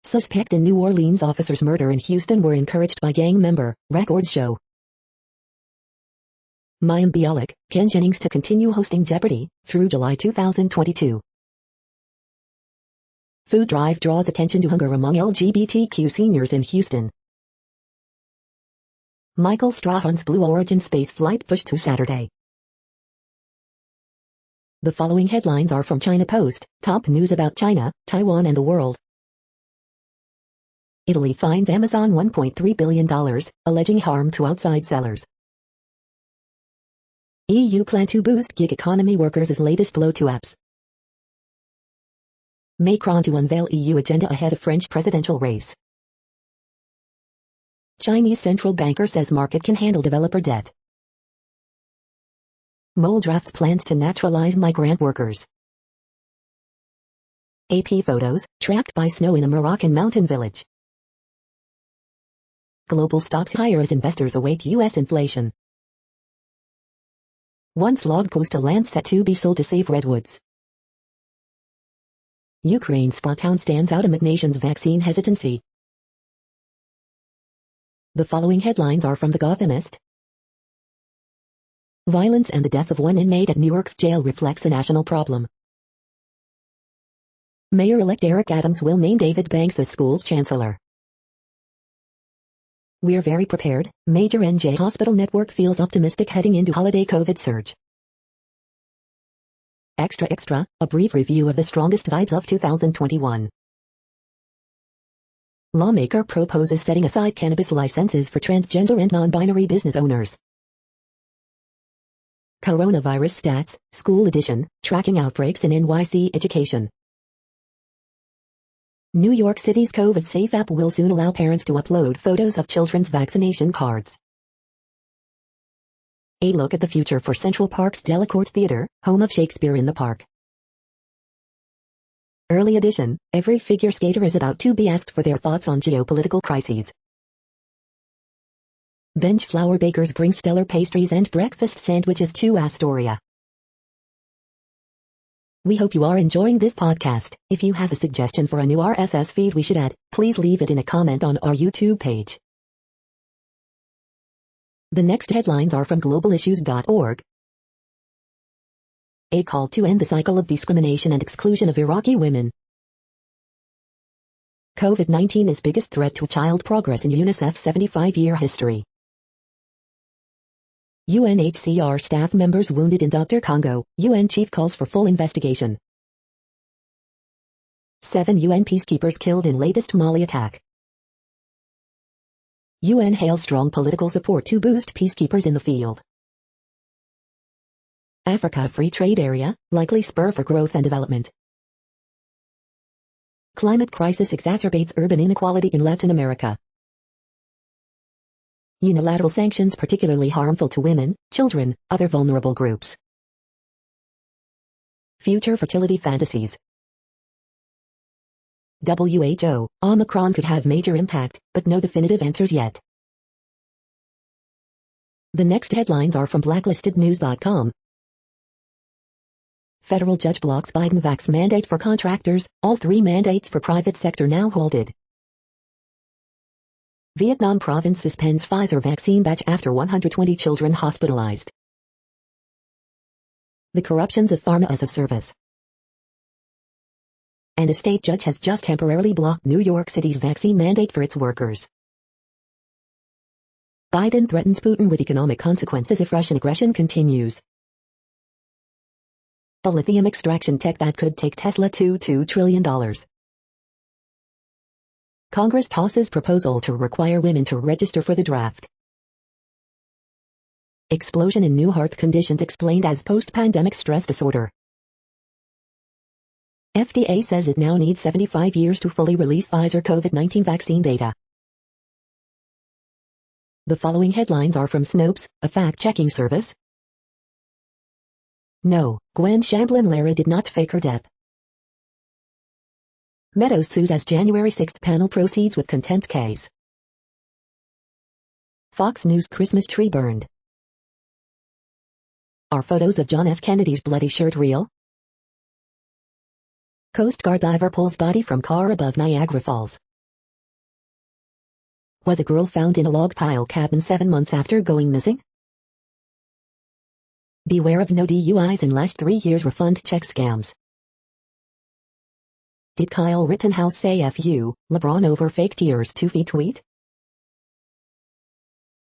Suspect in New Orleans officer's murder in Houston were encouraged by gang member, records show. Mayim Bialik, Ken Jennings to continue hosting Jeopardy! Through July 2022. Food drive draws attention to hunger among LGBTQ seniors in Houston. Michael Strahan's Blue Origin space flight pushed to Saturday. The following headlines are from China Post, top news about China, Taiwan and the world. Italy fines Amazon $1.3 billion, alleging harm to outside sellers. EU plan to boost gig economy workers as latest blow to apps. Macron to unveil EU agenda ahead of French presidential race. Chinese central banker says market can handle developer debt. Mole drafts plans to naturalize migrant workers. AP photos, trapped by snow in a Moroccan mountain village. Global stocks higher as investors await U.S. inflation. Once log coastal land set to be sold to save redwoods. Ukraine spa town stands out amid nation's vaccine hesitancy. The following headlines are from The Gothamist. Violence and the death of one inmate at Newark's jail reflects a national problem. Mayor-elect Eric Adams will name David Banks the school's chancellor. We're very prepared, Major NJ Hospital Network feels optimistic heading into holiday COVID surge. Extra, a brief review of the strongest vibes of 2021. Lawmaker proposes setting aside cannabis licenses for transgender and non-binary business owners. Coronavirus stats, school edition, tracking outbreaks in NYC education. New York City's COVID Safe app will soon allow parents to upload photos of children's vaccination cards. A look at the future for Central Park's Delacorte Theater, home of Shakespeare in the Park. Early edition, every figure skater is about to be asked for their thoughts on geopolitical crises. Bench flour bakers bring stellar pastries and breakfast sandwiches to Astoria. We hope you are enjoying this podcast. If you have a suggestion for a new RSS feed we should add, please leave it in a comment on our YouTube page. The next headlines are from globalissues.org. A call to end the cycle of discrimination and exclusion of Iraqi women. COVID-19 is biggest threat to child progress in UNICEF's 75-year history. UNHCR staff members wounded in Dr. Congo, UN chief calls for full investigation. 7 UN peacekeepers killed in latest Mali attack. UN hails strong political support to boost peacekeepers in the field. Africa Free Trade Area, likely spur for growth and development. Climate crisis exacerbates urban inequality in Latin America. Unilateral sanctions particularly harmful to women, children, other vulnerable groups. Future fertility fantasies. WHO, Omicron could have major impact, but no definitive answers yet. The next headlines are from blacklistednews.com. Federal judge blocks Biden vax mandate for contractors, all 3 mandates for private sector now halted. Vietnam province suspends Pfizer vaccine batch after 120 children hospitalized. The corruptions of pharma as a service. And a state judge has just temporarily blocked New York City's vaccine mandate for its workers. Biden threatens Putin with economic consequences if Russian aggression continues. The lithium extraction tech that could take Tesla to $2 trillion. Congress tosses proposal to require women to register for the draft. Explosion in new heart conditions explained as post-pandemic stress disorder. FDA says it now needs 75 years to fully release Pfizer COVID-19 vaccine data. The following headlines are from Snopes, a fact-checking service. No, Gwen Shamblin-Lara did not fake her death. Meadows sues as January 6 panel proceeds with contempt case. Fox News Christmas tree burned. Are photos of John F. Kennedy's bloody shirt real? Coast Guard diver pulls body from car above Niagara Falls. Was a girl found in a log pile cabin 7 months after going missing? Beware of no DUIs in last 3 years refund check scams. Did Kyle Rittenhouse say F you, LeBron over fake tears 2 feet tweet?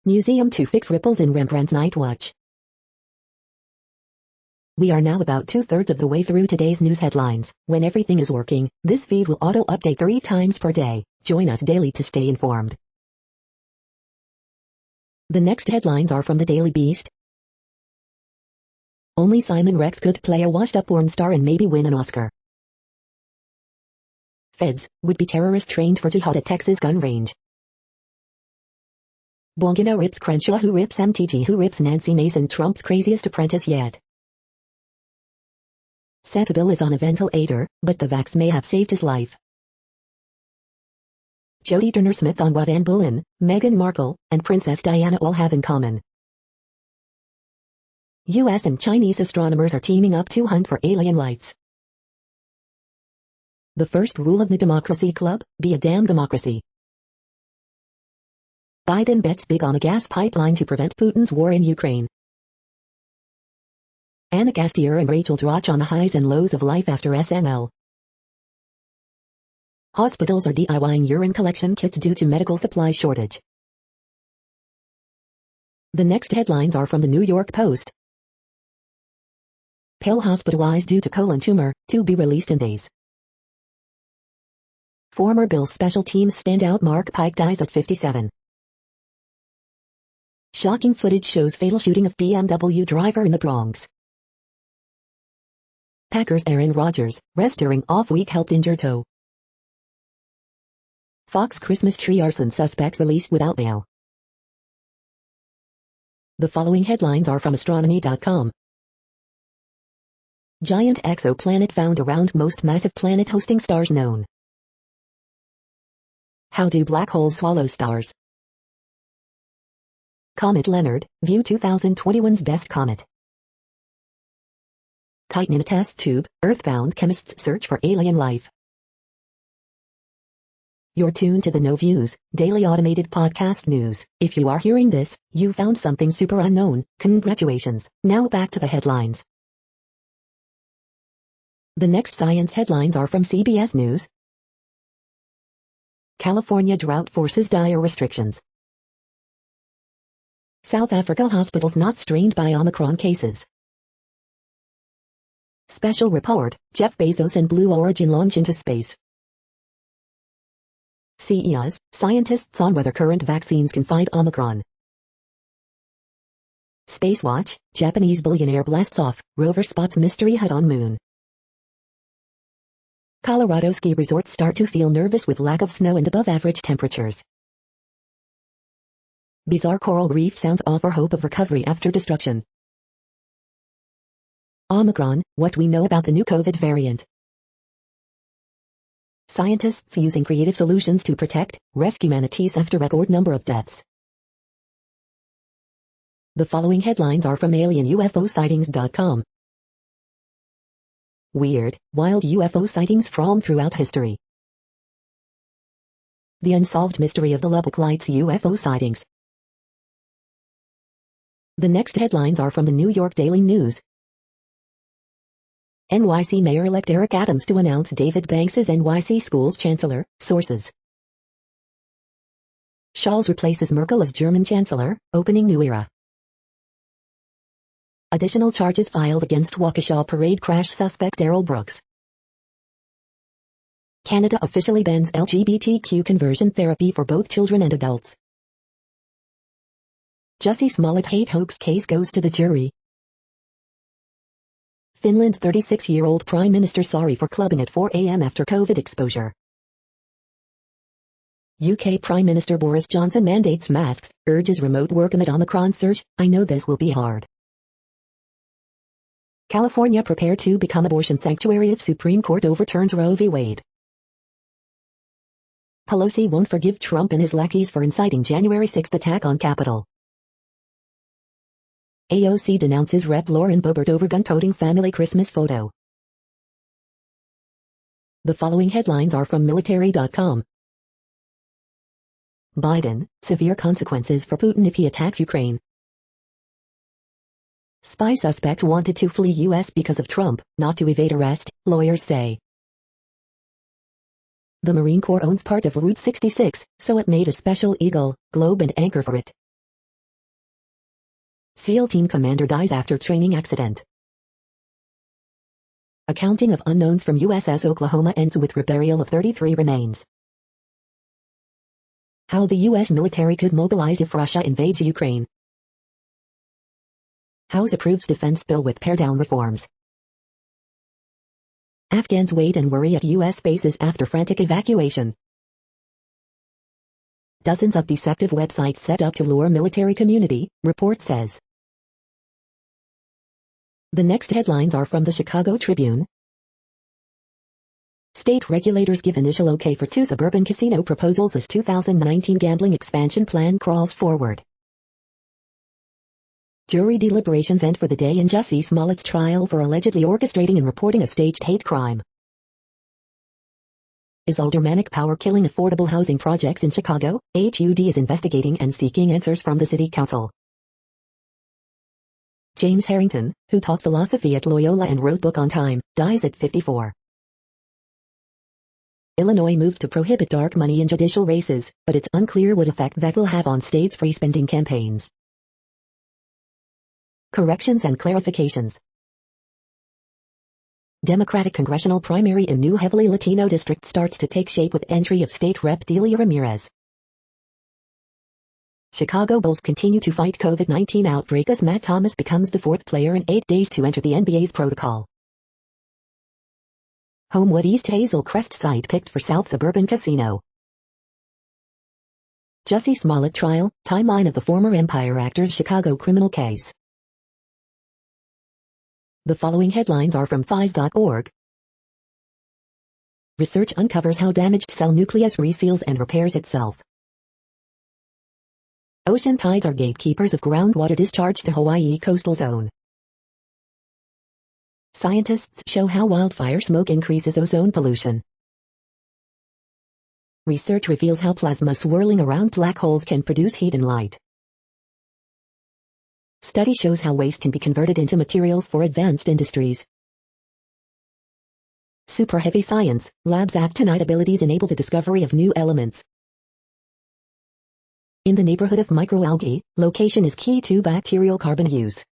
Museum to fix ripples in Rembrandt's Night Watch. We are now about 2/3 of the way through today's news headlines. When everything is working, this feed will auto-update 3 times per day. Join us daily to stay informed. The next headlines are from the Daily Beast. Only Simon Rex could play a washed-up porn star and maybe win an Oscar. Feds, would-be terrorist trained for jihad at Texas gun range. Bongino rips Crenshaw who rips MTG who rips Nancy Mason Trump's craziest apprentice yet. Santa Bill is on a ventilator, but the vax may have saved his life. Jodie Turner-Smith on what Anne Boleyn, Meghan Markle, and Princess Diana all have in common. U.S. and Chinese astronomers are teaming up to hunt for alien lights. The first rule of the Democracy Club, be a damn democracy. Biden bets big on a gas pipeline to prevent Putin's war in Ukraine. Anna Gasteyer and Rachel Dratch on the highs and lows of life after SNL. Hospitals are DIYing urine collection kits due to medical supply shortage. The next headlines are from the New York Post. Pill hospitalized due to colon tumor, to be released in days. Former Bills special teams standout Mark Pike dies at 57. Shocking footage shows fatal shooting of BMW driver in the Bronx. Packers Aaron Rodgers, rest during off-week helped injured toe. Fox Christmas tree arson suspect released without bail. The following headlines are from astronomy.com. Giant exoplanet found around most massive planet hosting stars known. How do black holes swallow stars? Comet Leonard, view 2021's best comet. Titan in a test tube, Earthbound chemists search for alien life. You're tuned to the No Views, daily automated podcast news. If you are hearing this, you found something super unknown. Congratulations. Now back to the headlines. The next science headlines are from CBS News. California drought forces dire restrictions. South Africa hospitals not strained by Omicron cases. Special report, Jeff Bezos and Blue Origin launch into space. CES, scientists on whether current vaccines can fight Omicron. Spacewatch, Japanese billionaire blasts off, rover spots mystery hut on moon. Colorado ski resorts start to feel nervous with lack of snow and above average temperatures. Bizarre coral reef sounds offer hope of recovery after destruction. Omicron, what we know about the new COVID variant. Scientists using creative solutions to protect, rescue manatees after record number of deaths. The following headlines are from alienUFOsightings.com. Weird, wild UFO sightings from throughout history. The unsolved mystery of the Lubbock Lights UFO sightings. The next headlines are from the New York Daily News. NYC Mayor-elect Eric Adams to announce David Banks as NYC Schools Chancellor, sources. Scholz replaces Merkel as German Chancellor, opening new era. Additional charges filed against Waukesha parade crash suspect Darrell Brooks. Canada officially bans LGBTQ conversion therapy for both children and adults. Jussie Smollett hate hoax case goes to the jury. Finland's 36-year-old Prime Minister sorry for clubbing at 4 a.m. after COVID exposure. UK Prime Minister Boris Johnson mandates masks, urges remote work amid Omicron surge. I know this will be hard. California prepared to become abortion sanctuary if Supreme Court overturns Roe v. Wade. Pelosi won't forgive Trump and his lackeys for inciting January 6 attack on Capitol. AOC denounces Rep. Lauren Boebert over gun-toting family Christmas photo. The following headlines are from military.com. Biden, severe consequences for Putin if he attacks Ukraine. Spy suspect wanted to flee U.S. because of Trump, not to evade arrest, lawyers say. The Marine Corps owns part of Route 66, so it made a special Eagle, Globe and Anchor for it. SEAL team commander dies after training accident. Accounting of unknowns from USS Oklahoma ends with reburial of 33 remains. How the U.S. military could mobilize if Russia invades Ukraine. House approves defense bill with pared-down reforms. Afghans wait and worry at U.S. bases after frantic evacuation. Dozens of deceptive websites set up to lure military community, report says. The next headlines are from the Chicago Tribune. State regulators give initial okay for 2 suburban casino proposals as 2019 gambling expansion plan crawls forward. Jury deliberations end for the day in Jussie Smollett's trial for allegedly orchestrating and reporting a staged hate crime. Is aldermanic power killing affordable housing projects in Chicago? HUD is investigating and seeking answers from the city council. James Harrington, who taught philosophy at Loyola and wrote Book on Time, dies at 54. Illinois moved to prohibit dark money in judicial races, but it's unclear what effect that will have on states' free spending campaigns. Corrections and clarifications. Democratic congressional primary in new heavily Latino district starts to take shape with entry of State Rep. Delia Ramirez. Chicago Bulls continue to fight COVID-19 outbreak as Matt Thomas becomes the 4th player in 8 days to enter the NBA's protocol. Homewood East Hazel Crest site picked for South Suburban Casino. Jussie Smollett trial, timeline of the former Empire actor's Chicago criminal case. The following headlines are from FIS.org. Research uncovers how damaged cell nucleus reseals and repairs itself. Ocean tides are gatekeepers of groundwater discharge to Hawaii coastal zone. Scientists show how wildfire smoke increases ozone pollution. Research reveals how plasma swirling around black holes can produce heat and light. Study shows how waste can be converted into materials for advanced industries. Super heavy science, labs' actinide abilities enable the discovery of new elements. In the neighborhood of microalgae, location is key to bacterial carbon use.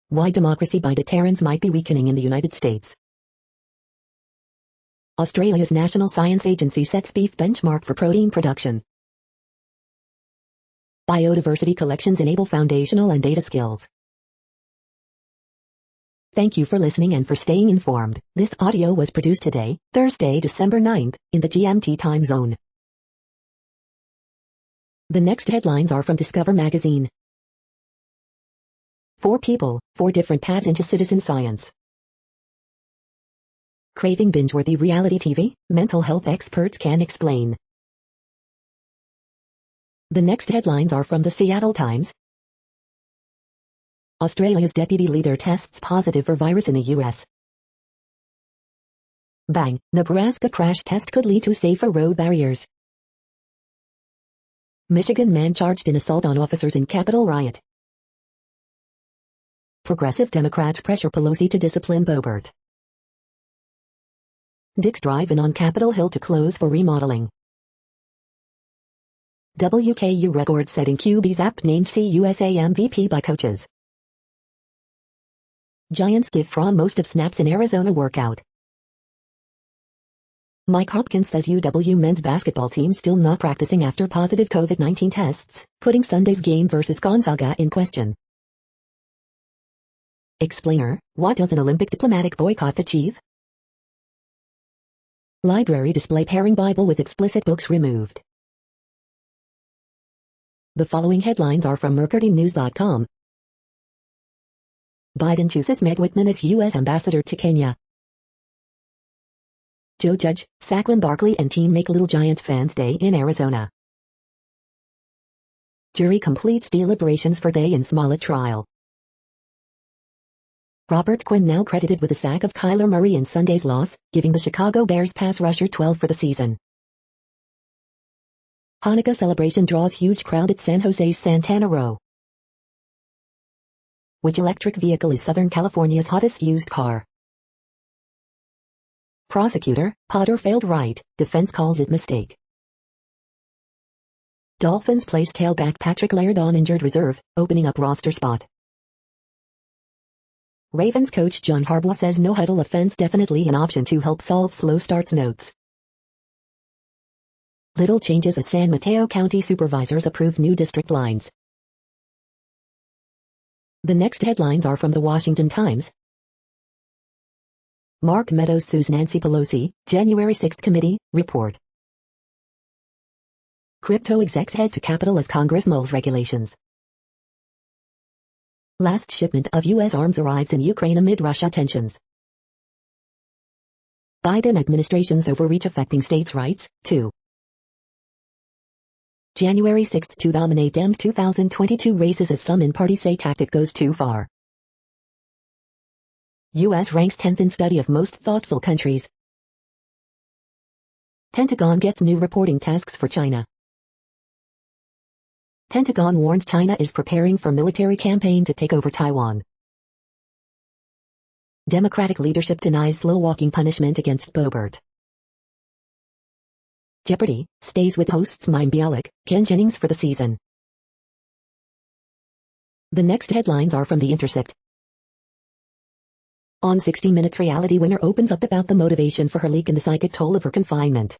Why democracy by deterrence might be weakening in the United States. Australia's National Science Agency sets beef benchmark for protein production. Biodiversity collections enable foundational and data skills. Thank you for listening and for staying informed. This audio was produced today, Thursday, December 9th, in the GMT time zone. The next headlines are from Discover magazine. 4 people, 4 different paths into citizen science. Craving binge-worthy reality TV? Mental health experts can explain. The next headlines are from the Seattle Times. Australia's deputy leader tests positive for virus in the U.S. Bang, Nebraska crash test could lead to safer road barriers. Michigan man charged in assault on officers in Capitol riot. Progressive Democrats pressure Pelosi to discipline Boebert. Dick's Drive-In on Capitol Hill to close for remodeling. WKU record-setting QB's app named CUSA MVP by coaches. Giants give Fromm most of snaps in Arizona workout. Mike Hopkins says UW men's basketball team still not practicing after positive COVID-19 tests, putting Sunday's game versus Gonzaga in question. Explainer, what does an Olympic diplomatic boycott achieve? Library display pairing Bible with explicit books removed. The following headlines are from mercurynews.com. Biden chooses Meg Whitman as U.S. ambassador to Kenya. Joe Judge, Saquon Barkley and team make Little Giants fans' day in Arizona. Jury completes deliberations for Day in Smollett trial. Robert Quinn now credited with the sack of Kyler Murray in Sunday's loss, giving the Chicago Bears pass rusher 12 for the season. Hanukkah celebration draws huge crowd at San Jose's Santana Row. Which electric vehicle is Southern California's hottest used car? Prosecutor, Potter failed right, defense calls it mistake. Dolphins place tailback Patrick Laird on injured reserve, opening up roster spot. Ravens coach John Harbaugh says no huddle offense definitely an option to help solve slow starts notes. Little changes as San Mateo County supervisors approve new district lines. The next headlines are from the Washington Times. Mark Meadows sues Nancy Pelosi, January 6 committee, report. Crypto execs head to Capitol as Congress mulls regulations. Last shipment of U.S. arms arrives in Ukraine amid Russia tensions. Biden administration's overreach affecting states' rights, too. January 6 to dominate Dems 2022 races as some in party say tactic goes too far. U.S. ranks 10th in study of most thoughtful countries. Pentagon gets new reporting tasks for China. Pentagon warns China is preparing for military campaign to take over Taiwan. Democratic leadership denies slow-walking punishment against Boebert. Jeopardy! Stays with hosts Mime Bialik, Ken Jennings for the season. The next headlines are from The Intercept. On 60 Minutes reality winner opens up about the motivation for her leak and the psychic toll of her confinement.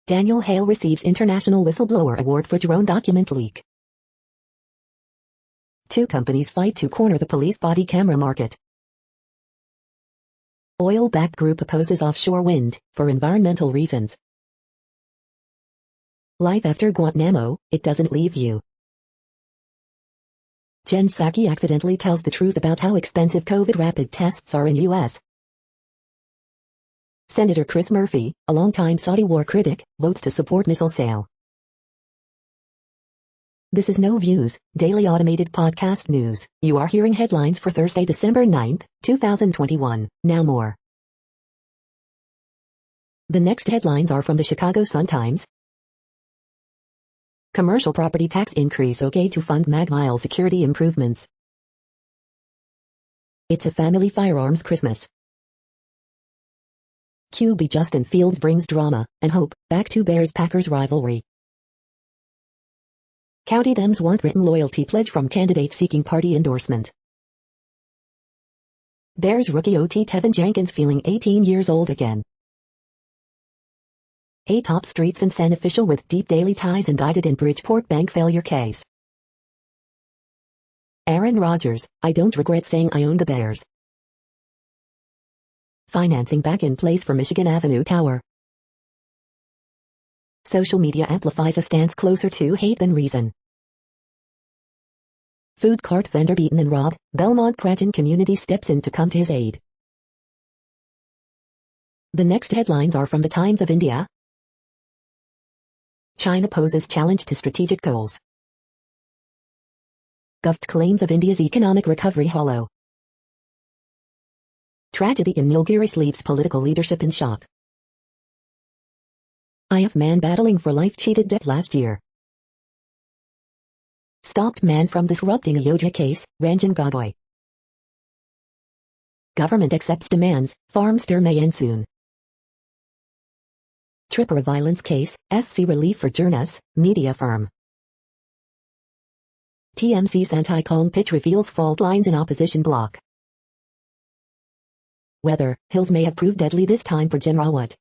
Daniel Hale receives International Whistleblower Award for drone document leak. Two companies fight to corner the police body camera market. Oil-backed group opposes offshore wind, for environmental reasons. Life after Guantanamo, it doesn't leave you. Jen Psaki accidentally tells the truth about how expensive COVID rapid tests are in U.S. Senator Chris Murphy, a longtime Saudi war critic, votes to support missile sale. This is No Views, daily automated podcast news. You are hearing headlines for Thursday, December 9, 2021. Now more. The next headlines are from the Chicago Sun-Times. Commercial property tax increase okay to fund Mag-Mile security improvements. It's a family firearms Christmas. QB Justin Fields brings drama and hope back to Bears-Packers rivalry. County Dems want written loyalty pledge from candidates seeking party endorsement. Bears rookie OT Tevin Jenkins feeling 18 years old again. A top streets in San official with deep daily ties indicted in Bridgeport bank failure case. Aaron Rodgers, I don't regret saying I own the Bears. Financing back in place for Michigan Avenue Tower. Social media amplifies a stance closer to hate than reason. Food cart vendor beaten and robbed, Belmont Pratin community steps in to come to his aid. The next headlines are from the Times of India. China poses challenge to strategic goals. Govt claims of India's economic recovery hollow. Tragedy in Nilgiris leaves political leadership in shock. IF man battling for life cheated death last year. Stopped man from disrupting Ayodhya case, Ranjan Gogoi. Government accepts demands, farm stir may end soon. Tripura violence case, SC relief for journos, media firm. TMC's anti-Kong pitch reveals fault lines in opposition bloc. Weather, hills may have proved deadly this time for Gen Rawat.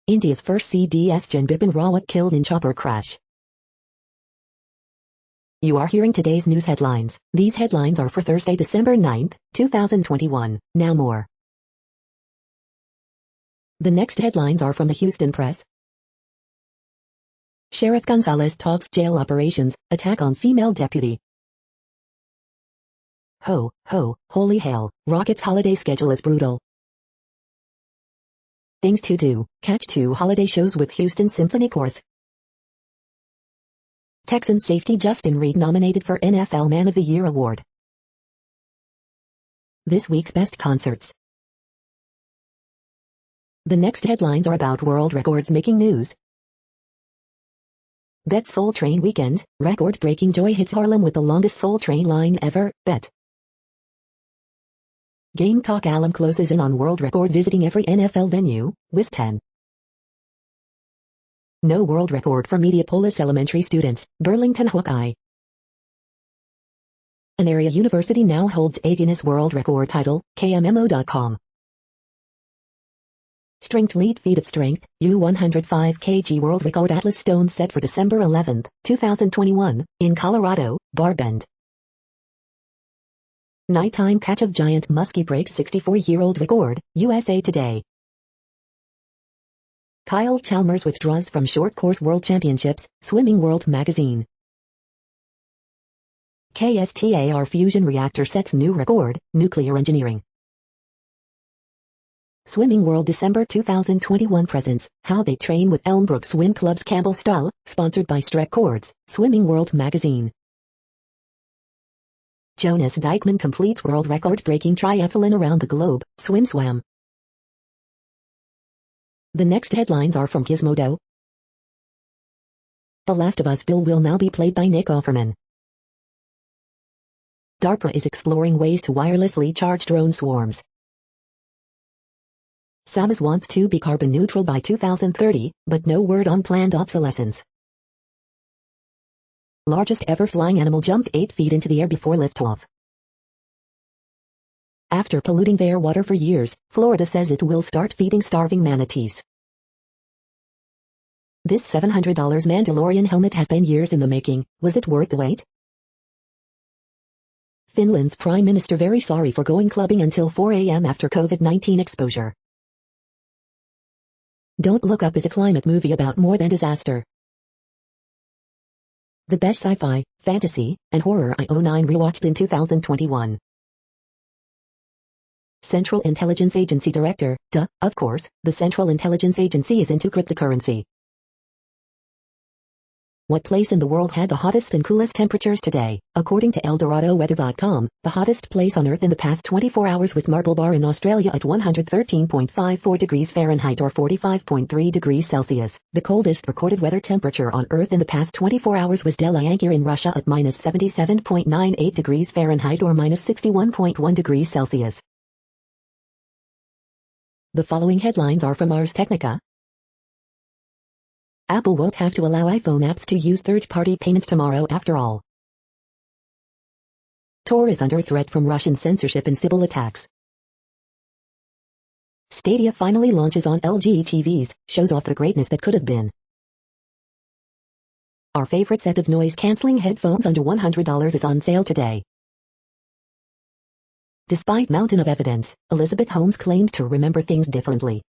India's first CDS Gen Bipin Rawat killed in chopper crash. You are hearing today's news headlines. These headlines are for Thursday, December 9th, 2021. Now more. The next headlines are from the Houston Press. Sheriff Gonzalez talks jail operations, attack on female deputy. Ho, ho, holy hell, Rocket's holiday schedule is brutal. Things to do, catch 2 holiday shows with Houston Symphony Chorus. Texans safety Justin Reed nominated for NFL Man of the Year award. This week's best concerts. The next headlines are about world records making news. Bet Soul Train weekend, record-breaking joy hits Harlem with the longest Soul Train line ever, bet. Gamecock alum closes in on world record visiting every NFL venue, Wiz 10. No world record for Mediapolis elementary students, Burlington Hawkeye. An area university now holds a Guinness World Record title, KMMO.com. Strength lead feat of strength, U105 kg World Record Atlas Stone set for December 11, 2021, in Colorado, Barbend. Nighttime catch of giant muskie breaks 64-year-old record, USA Today. Kyle Chalmers withdraws from Short Course World Championships, Swimming World Magazine. KSTAR fusion reactor sets new record, nuclear engineering. Swimming World December 2021 presents, How They Train with Elmbrook Swim Club's Campbell Style, sponsored by Strek Cords, Swimming World Magazine. Jonas Dykman completes world record-breaking triathlon around the globe, SwimSwam. The next headlines are from Gizmodo. The Last of Us Bill will now be played by Nick Offerman. DARPA is exploring ways to wirelessly charge drone swarms. Samas wants to be carbon neutral by 2030, but no word on planned obsolescence. Largest ever flying animal jumped 8 feet into the air before liftoff. After polluting their water for years, Florida says it will start feeding starving manatees. This $700 Mandalorian helmet has been years in the making. Was it worth the wait? Finland's Prime Minister very sorry for going clubbing until 4 a.m. after COVID-19 exposure. Don't Look Up is a climate movie about more than disaster. The best sci-fi, fantasy, and horror IO9 rewatched in 2021. Central Intelligence Agency Director, of course, the Central Intelligence Agency is into cryptocurrency. What place in the world had the hottest and coolest temperatures today? According to ElDoradoWeather.com, the hottest place on Earth in the past 24 hours was Marble Bar in Australia at 113.54 degrees Fahrenheit or 45.3 degrees Celsius. The coldest recorded weather temperature on Earth in the past 24 hours was Delayankir in Russia at minus 77.98 degrees Fahrenheit or minus 61.1 degrees Celsius. The following headlines are from Ars Technica. Apple won't have to allow iPhone apps to use third-party payments tomorrow after all. Tor is under threat from Russian censorship and Sybil attacks. Stadia finally launches on LG TVs, shows off the greatness that could have been. Our favorite set of noise-canceling headphones under $100 is on sale today. Despite mountain of evidence, Elizabeth Holmes claimed to remember things differently.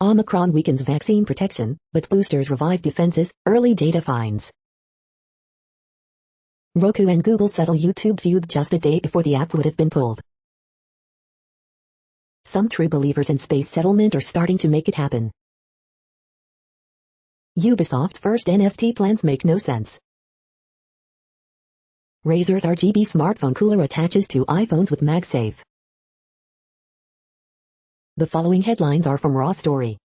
Omicron weakens vaccine protection, but boosters revive defenses, early data finds. Roku and Google settle YouTube feud just a day before the app would have been pulled. Some true believers in space settlement are starting to make it happen. Ubisoft's first NFT plans make no sense. Razer's RGB smartphone cooler attaches to iPhones with MagSafe. The following headlines are from Raw Story.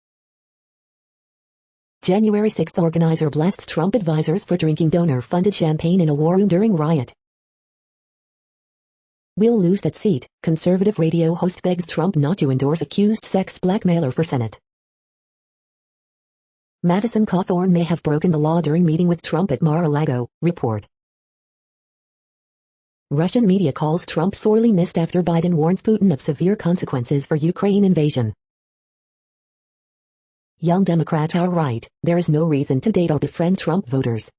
January 6 organizer blasts Trump advisors for drinking donor-funded champagne in a war room during riot. We'll lose that seat. Conservative radio host begs Trump not to endorse accused sex blackmailer for Senate. Madison Cawthorn may have broken the law during meeting with Trump at Mar-a-Lago, report. Russian media calls Trump sorely missed after Biden warns Putin of severe consequences for Ukraine invasion. Young Democrats are right, there is no reason to date or befriend Trump voters.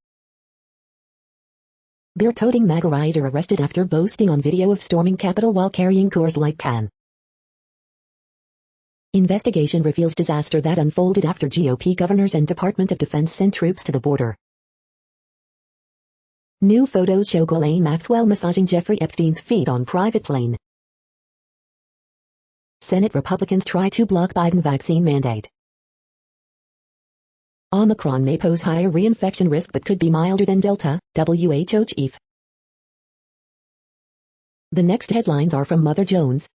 Beer-toting MAGA rioter arrested after boasting on video of storming Capitol while carrying Coors Light can. Investigation reveals disaster that unfolded after GOP governors and Department of Defense sent troops to the border. New photos show Ghislaine Maxwell massaging Jeffrey Epstein's feet on private plane. Senate Republicans try to block Biden vaccine mandate. Omicron may pose higher reinfection risk but could be milder than Delta, WHO chief. The next headlines are from Mother Jones.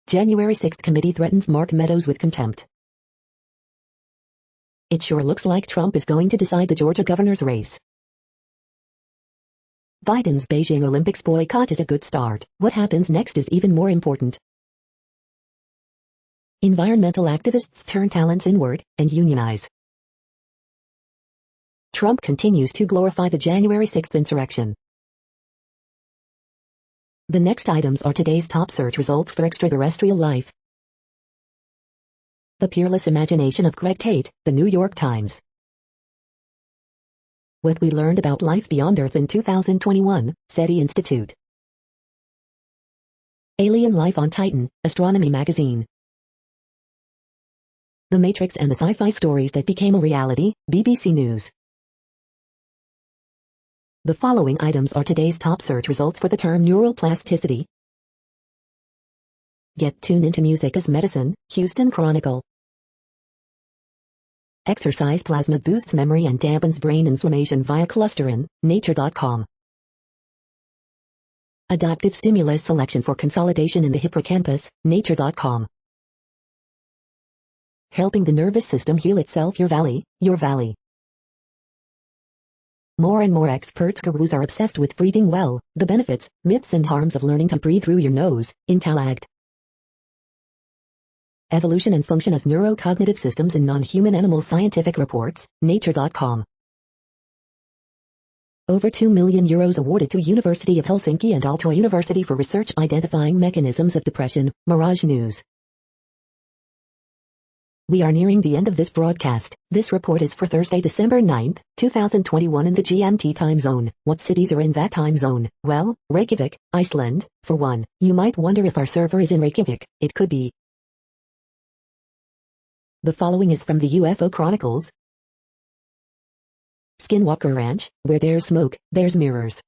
January 6 committee threatens Mark Meadows with contempt. It sure looks like Trump is going to decide the Georgia governor's race. Biden's Beijing Olympics boycott is a good start. What happens next is even more important. Environmental activists turn talents inward and unionize. Trump continues to glorify the January 6th insurrection. The next items are today's top search results for extraterrestrial life. The peerless imagination of Greg Tate, The New York Times. What we learned about life beyond Earth in 2021, SETI Institute. Alien life on Titan, Astronomy magazine. The Matrix and the sci-fi stories that became a reality, BBC News. The following items are today's top search result for the term neuroplasticity. Get tuned into music as medicine, Houston Chronicle. Exercise plasma boosts memory and dampens brain inflammation via clusterin, Nature.com. Adaptive stimulus selection for consolidation in the hippocampus, Nature.com. Helping the nervous system heal itself, Your Valley. More and more experts gurus are obsessed with breathing well, the benefits, myths and harms of learning to breathe through your nose, Intellect. Evolution and function of neurocognitive systems in non-human animal scientific reports, Nature.com. Over €2 million awarded to University of Helsinki and Aalto University for research identifying mechanisms of depression, Mirage News. We are nearing the end of this broadcast. This report is for Thursday, December 9, 2021 in the GMT time zone. What cities are in that time zone? Well, Reykjavik, Iceland, for one. You might wonder if our server is in Reykjavik. It could be. The following is from the UFO Chronicles. Skinwalker Ranch, where there's smoke, there's mirrors.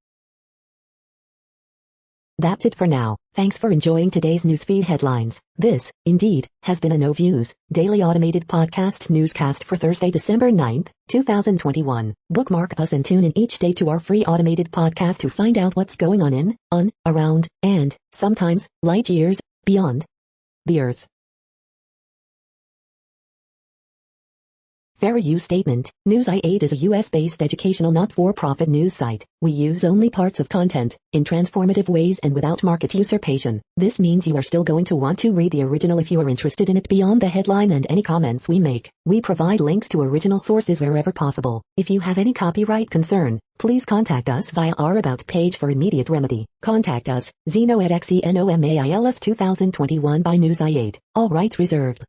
That's it for now. Thanks for enjoying today's newsfeed headlines. This, indeed, has been a No Views, daily automated podcast newscast for Thursday, December 9, 2021. Bookmark us and tune in each day to our free automated podcast to find out what's going on around, and, sometimes, light years, beyond the Earth. Fair use statement. News i8 is a US-based educational not-for-profit news site. We use only parts of content, in transformative ways and without market usurpation. This means you are still going to want to read the original if you are interested in it beyond the headline and any comments we make. We provide links to original sources wherever possible. If you have any copyright concern, please contact us via our About page for immediate remedy. Contact us, Zeno at XENOMAILS 2021 by News i8. All rights reserved.